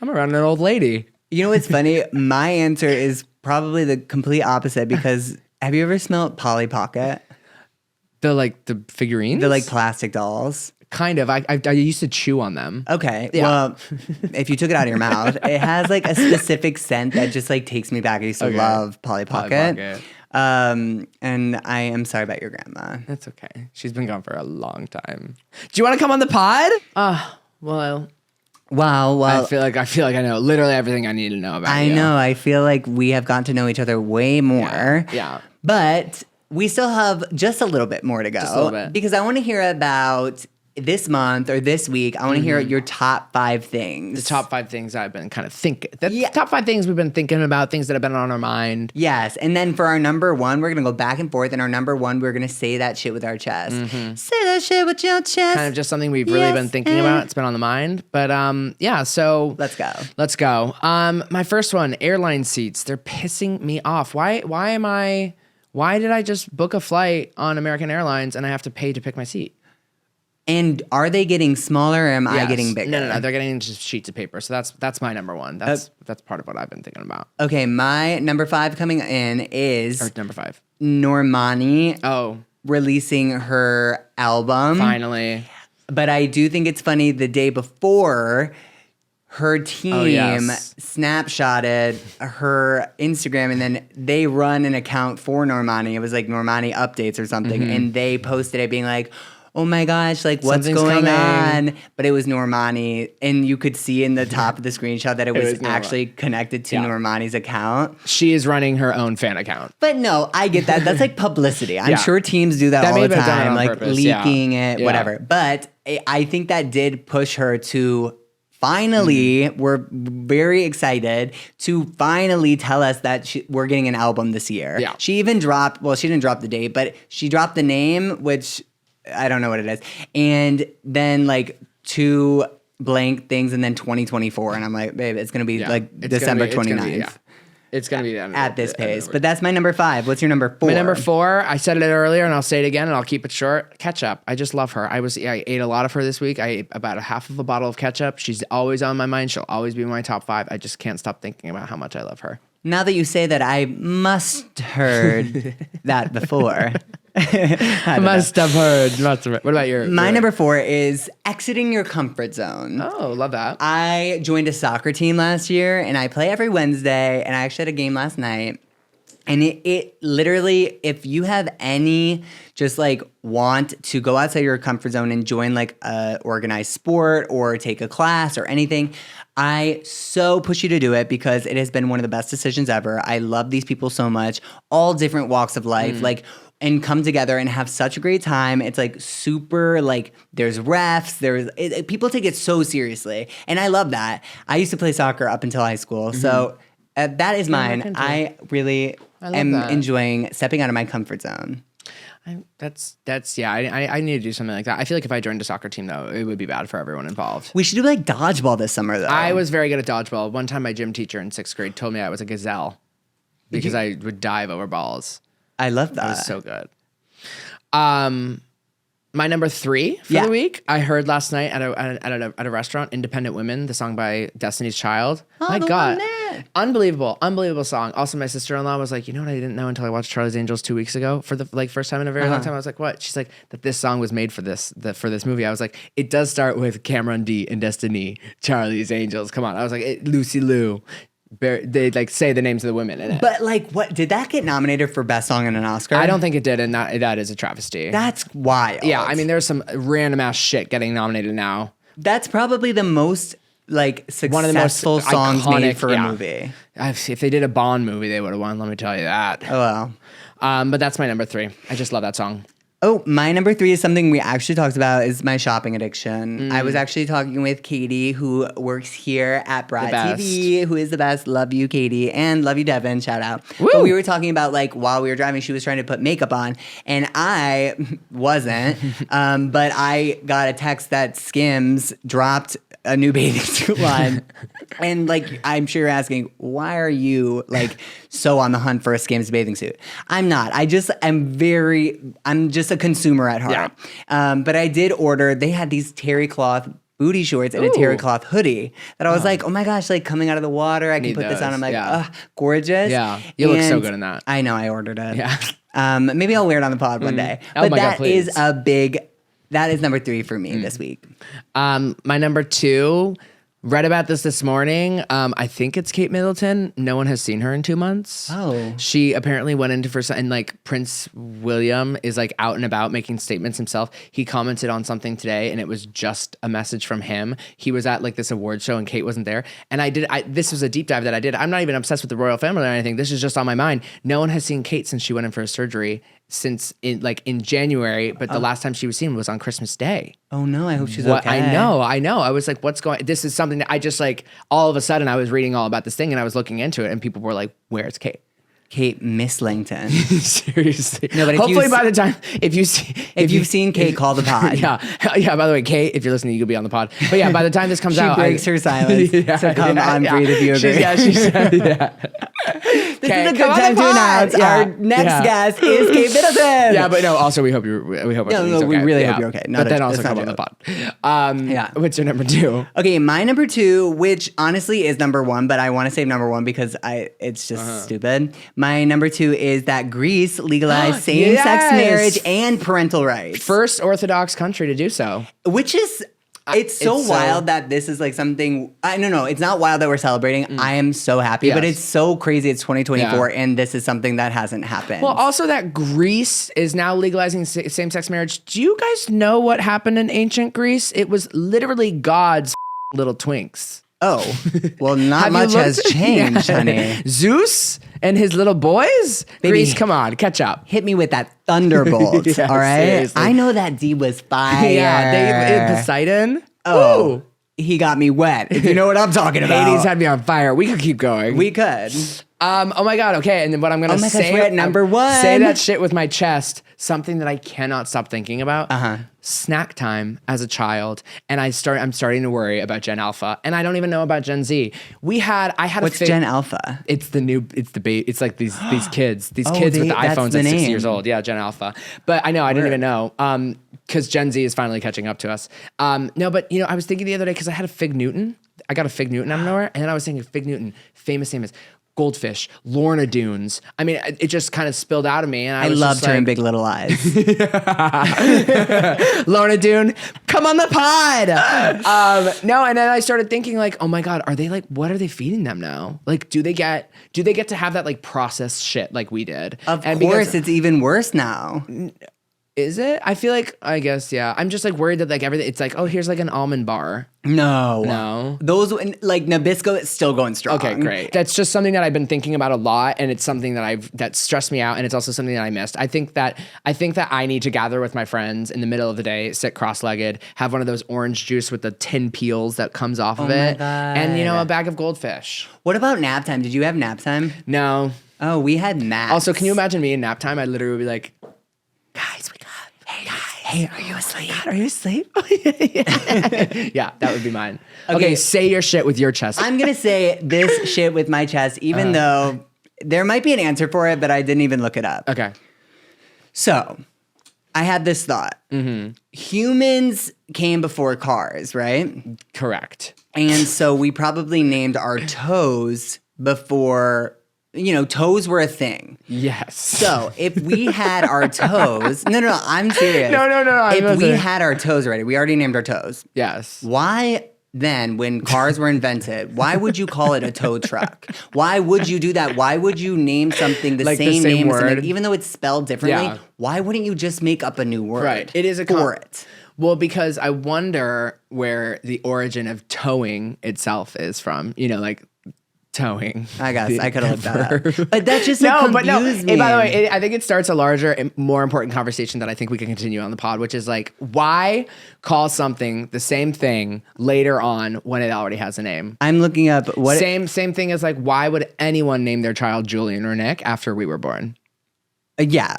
I'm around an old lady. You know what's funny? My answer is probably the complete opposite because have you ever smelled Polly Pocket? The figurines? The like plastic dolls? Kind of. I used to chew on them. Okay. Yeah. Well, if you took it out of your mouth, it has like a specific scent that just like takes me back. I used to love Polly Pocket. And I am sorry about your grandma. That's okay. She's been gone for a long time. Do you want to come on the pod? Well. Wow. I feel like I know literally everything I need to know about you. I know. I feel like we have gotten to know each other way more. Yeah. But we still have just a little bit more to go. Just a little bit. Because I want to hear about this month or this week. I want to hear your top 5 things. The top 5 things I've been kind of thinking. Top 5 things we've been thinking about, things that have been on our mind. Yes. And then for our number 1, we're going to go back and forth. And our number 1, we're going to say that shit with our chest. Say that shit with your chest. Kind of just something we've really been thinking about. It's been on the mind. But yeah, so let's go. Let's go. My first one, airline seats. They're pissing me off. Why did I just book a flight on American Airlines and I have to pay to pick my seat? And are they getting smaller or am I getting bigger? No. They're getting just sheets of paper. So that's my number 1. That's part of what I've been thinking about. Okay, my number 5 coming in is Or number 5. Normani releasing her album. Finally. But I do think it's funny the day before her team snapshotted her Instagram and then they run an account for Normani. It was like Normani Updates or something. And they posted it being like, oh my gosh, like what's Something's going coming. on? But it was Normani. And you could see in the top of the screenshot that it was actually connected to Normani's account. She is running her own fan account. But no, I get that. That's like publicity. I'm sure teams do that all the time, like leaking it, whatever. But I think that did push her to finally, we're very excited to finally tell us that we're getting an album this year. Yeah. She even dropped, well, she didn't drop the date, but she dropped the name, which I don't know what it is. And then like 2 blank things and then 2024. And I'm like, babe, it's going to be like December 29th. It's going to be at this pace. But that's my number 5. What's your number 4? My number 4, I said it earlier and I'll say it again and I'll keep it short. Ketchup. I just love her. I ate a lot of her this week. I ate about a half of a bottle of ketchup. She's always on my mind. She'll always be in my top 5. I just can't stop thinking about how much I love her. Now that you say that, I must heard that before. I must have heard. What about your? My number 4 is exiting your comfort zone. Oh, love that. I joined a soccer team last year, and I play every Wednesday, and I actually had a game last night. And it literally, if you have any just like want to go outside your comfort zone and join like a organized sport or take a class or anything, I so push you to do it because it has been one of the best decisions ever. I love these people so much, all different walks of life, and come together and have such a great time. It's like super, like there's refs, people take it so seriously. And I love that. I used to play soccer up until high school. So that is mine. I really am enjoying stepping out of my comfort zone. I need to do something like that. I feel like if I joined a soccer team, though, it would be bad for everyone involved. We should do like dodgeball this summer, though. I was very good at dodgeball. One time, my gym teacher in 6th grade told me I was a gazelle because I would dive over balls. I love that. It was so good. My number 3 for the week, I heard last night at a restaurant, "Independent Women," the song by Destiny's Child. Oh, My the God, one there. unbelievable song. Also, my sister-in-law was like, you know what I didn't know until I watched Charlie's Angels 2 weeks ago for the first time in a very long time. I was like, what? She's like, that this song was made for this movie. I was like, it does start with Cameron D and Destiny, Charlie's Angels. Come on. I was like, Lucy Liu. They like say the names of the women in it. But like, what did that get nominated for best song in an Oscar? I don't think it did, and that is a travesty. That's wild. Yeah, I mean, there's some random ass shit getting nominated now. That's probably the most like successful One of the most songs iconic, made for a movie. If they did a Bond movie, they would have won. Let me tell you that. Oh well. But that's my number 3. I just love that song. Oh, my number 3 is something we actually talked about, is my shopping addiction. I was actually talking with Katie, who works here at Broad TV, who is the best. Love you, Katie. And love you, Devin. Shout out. Woo! But we were talking about, like, while we were driving, she was trying to put makeup on, and I wasn't. But I got a text that Skims dropped a new bathing suit line. And, like, I'm sure you're asking, why are you, like, so on the hunt for a Skims bathing suit? I'm not. I'm just a consumer at heart. Yeah. But I did order, they had these terry cloth booty shorts and a terry cloth hoodie that I was like, oh my gosh, like coming out of the water, I can put this on. I'm like, gorgeous. Yeah, you look so good in that. I know, I ordered it. Yeah. Maybe I'll wear it on the pod one day. Oh But my God, please. that is number 3 for me this week. My number 2, read about this morning. I think it's Kate Middleton. No one has seen her in 2 months. Oh. She apparently went into and like Prince William is like out and about making statements himself. He commented on something today and it was just a message from him. He was at like this award show and Kate wasn't there. And this was a deep dive that I did. I'm not even obsessed with the royal family or anything. This is just on my mind. No one has seen Kate since she went in for a surgery since in January, but the last time she was seen was on Christmas Day. Oh no, I hope she's okay. I know. I was like, what's going, this is something that I just like, all of a sudden I was reading all about this thing and I was looking into it and people were like, where's Kate? Kate Mislington. Seriously. No, but hopefully by the time, if you've seen Kate, call the pod. Yeah. By the way, Kate, if you're listening, you could be on the pod. But yeah, by the time this comes out, she breaks her silence. So come on, breathe if you agree. She said, yeah. This is a good time to announce our next guest is Kate Middleton. Yeah, but no. Also, we hope everything's okay. We really hope you're okay. But then also come on the pod. What's your number 2? Okay, my number 2, which honestly is number 1, but I want to save number 1 because it's just stupid. My number 2 is that Greece legalized same-sex marriage and parental rights. First Orthodox country to do so. Which is... It's so wild that this is like something. No, it's not wild that we're celebrating. I am so happy, but it's so crazy. It's 2024, and this is something that hasn't happened. Well, also that Greece is now legalizing same-sex marriage. Do you guys know what happened in ancient Greece? It was literally God's little twinks. Oh, well, not much has changed, honey. Zeus and his little boys? Baby, Greece, come on, catch up. Hit me with that thunderbolt, all right? Seriously. I know that D was fire. Yeah, Poseidon. Oh, ooh. He got me wet, if you know what I'm talking about. Hades had me on fire. We could keep going. We could. Oh my God, okay, and then what I'm going to say. We're at number 1. Say that shit with my chest. Something that I cannot stop thinking about. Snack time as a child, and I'm starting to worry about Gen Alpha, and I don't even know about Gen Z. I had What's Gen Alpha? It's it's like these kids with the iPhones at 6 years old. Yeah, Gen Alpha. But I know I didn't even know because Gen Z is finally catching up to us. No, but I was thinking the other day because I had a Fig Newton. I got a Fig Newton out of nowhere, and then I was thinking Fig Newton, famous. Goldfish, Lorna Doones. I mean, it just kind of spilled out of me, and I loved her in Big Little Lies. Lorna Doone, come on the pod. No, and then I started thinking like, oh my God, are they like, what are they feeding them now? Like, do they get to have that like processed shit like we did? Of course, it's even worse now. Is it? I feel like, I guess, yeah. I'm just like worried that like everything, it's like, oh, here's like an almond bar. No. Those, like Nabisco is still going strong. Okay, great. That's just something that I've been thinking about a lot, and it's something that stressed me out, and it's also something that I missed. I think that I need to gather with my friends in the middle of the day, sit cross-legged, have one of those orange juice with the tin peels that comes off of it, and a bag of goldfish. What about nap time? Did you have nap time? No. Oh, we had naps. Also, can you imagine me in nap time? I literally would be like, guys, Hey, are you asleep? Are you asleep? Yeah, that would be mine. Okay, say your shit with your chest. I'm going to say this shit with my chest, even though there might be an answer for it, but I didn't even look it up. Okay. So I had this thought. Humans came before cars, right? Correct. And so we probably named our toes before, toes were a thing. Yes. So if we had our toes, no, I'm serious. No, If we had our toes already, we already named our toes. Yes. Why then, when cars were invented, why would you call it a tow truck? Why would you do that? Why would you name something the Like same the same name, as word? something, even though it's spelled differently? Yeah. Why wouldn't you just make up a new word? Right. It is for it. Well, because I wonder where the origin of towing itself is from. Like towing. I guess I could have looked that up. But that just confused me. Hey, by the way, I think it starts a larger and more important conversation that I think we can continue on the pod, which is like, why call something the same thing later on when it already has a name? I'm looking up what Same thing as like, why would anyone name their child Julian or Nick after we were born? Yeah.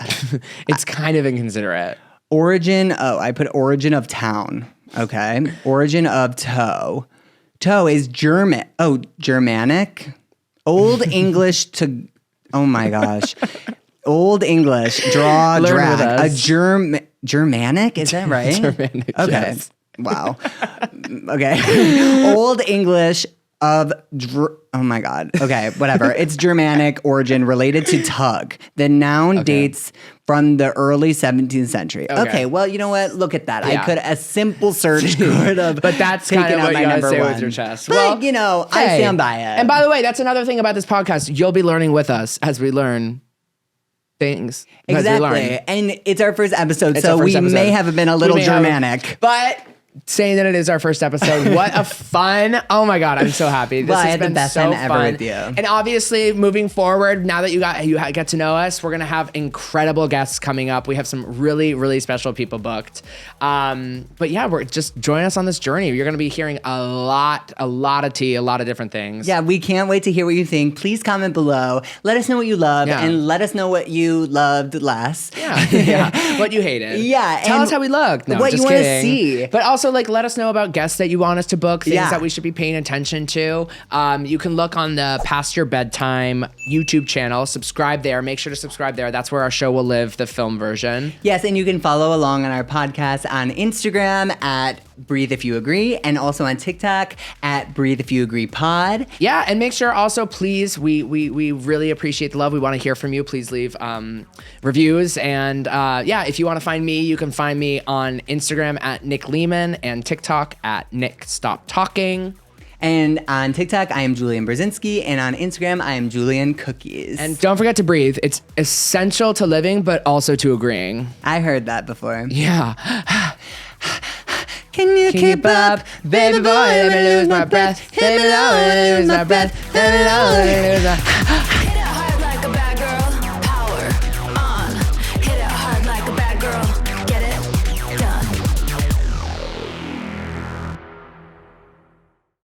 It's kind of inconsiderate. Origin. Oh, I put origin of town. Okay. Origin of toe. Toe is German. Oh, Germanic. Old English to. Oh my gosh. Old English. Draw, Learn with drag. us. Germanic. Is that right? Germanic, Okay. yes. Wow. Okay. Old English of. Oh my God. Okay. Whatever. It's Germanic origin related to tug. The noun dates from the early 17th century. Okay. Well, you know what? Look at that. Yeah. I could a simple search could have. But that's taken kind of out what my you gotta number say one. with your chest. But, Well, I stand by it. And by the way, that's another thing about this podcast. You'll be learning with us as we learn things. As we Exactly. learn. And it's our first episode, It's so our first we episode. may have been a little We may have- Germanic. But saying that it is our first episode, what a fun! Oh my God, I'm so happy. This Well, I has had the been best so time ever fun. with you. And obviously, moving forward, now that you get to know us, we're gonna have incredible guests coming up. We have some really, really special people booked. But yeah, we're just join us on this journey. You're gonna be hearing a lot of tea, a lot of different things. Yeah, we can't wait to hear what you think. Please comment below. Let us know what you love, Yeah. and let us know what you loved less. Yeah. What you hated. Yeah, Tell and us how we look. No, what just you wanna kidding. see. But also, let us know about guests that you want us to book, things Yeah. that we should be paying attention to. You can look on the Past Your Bedtime YouTube channel. Subscribe there. Make sure to subscribe there. That's where our show will live, the film version. Yes, and you can follow along on our podcast on Instagram at Breathe If You Agree, and also on TikTok at Breathe If You Agree Pod. Yeah, and make sure also, please, we really appreciate the love. We want to hear from you. Please leave reviews. And if you want to find me, you can find me on Instagram at Nick Lehman and TikTok at Nick Stop Talking. And on TikTok, I am Julian Brzezinski, and on Instagram, I am Julian Cookies. And don't forget to breathe. It's essential to living, but also to agreeing. I heard that before. Yeah. Can you Keep up, baby boy, let me lose my breath. Baby, let me lose my breath. Let me lose my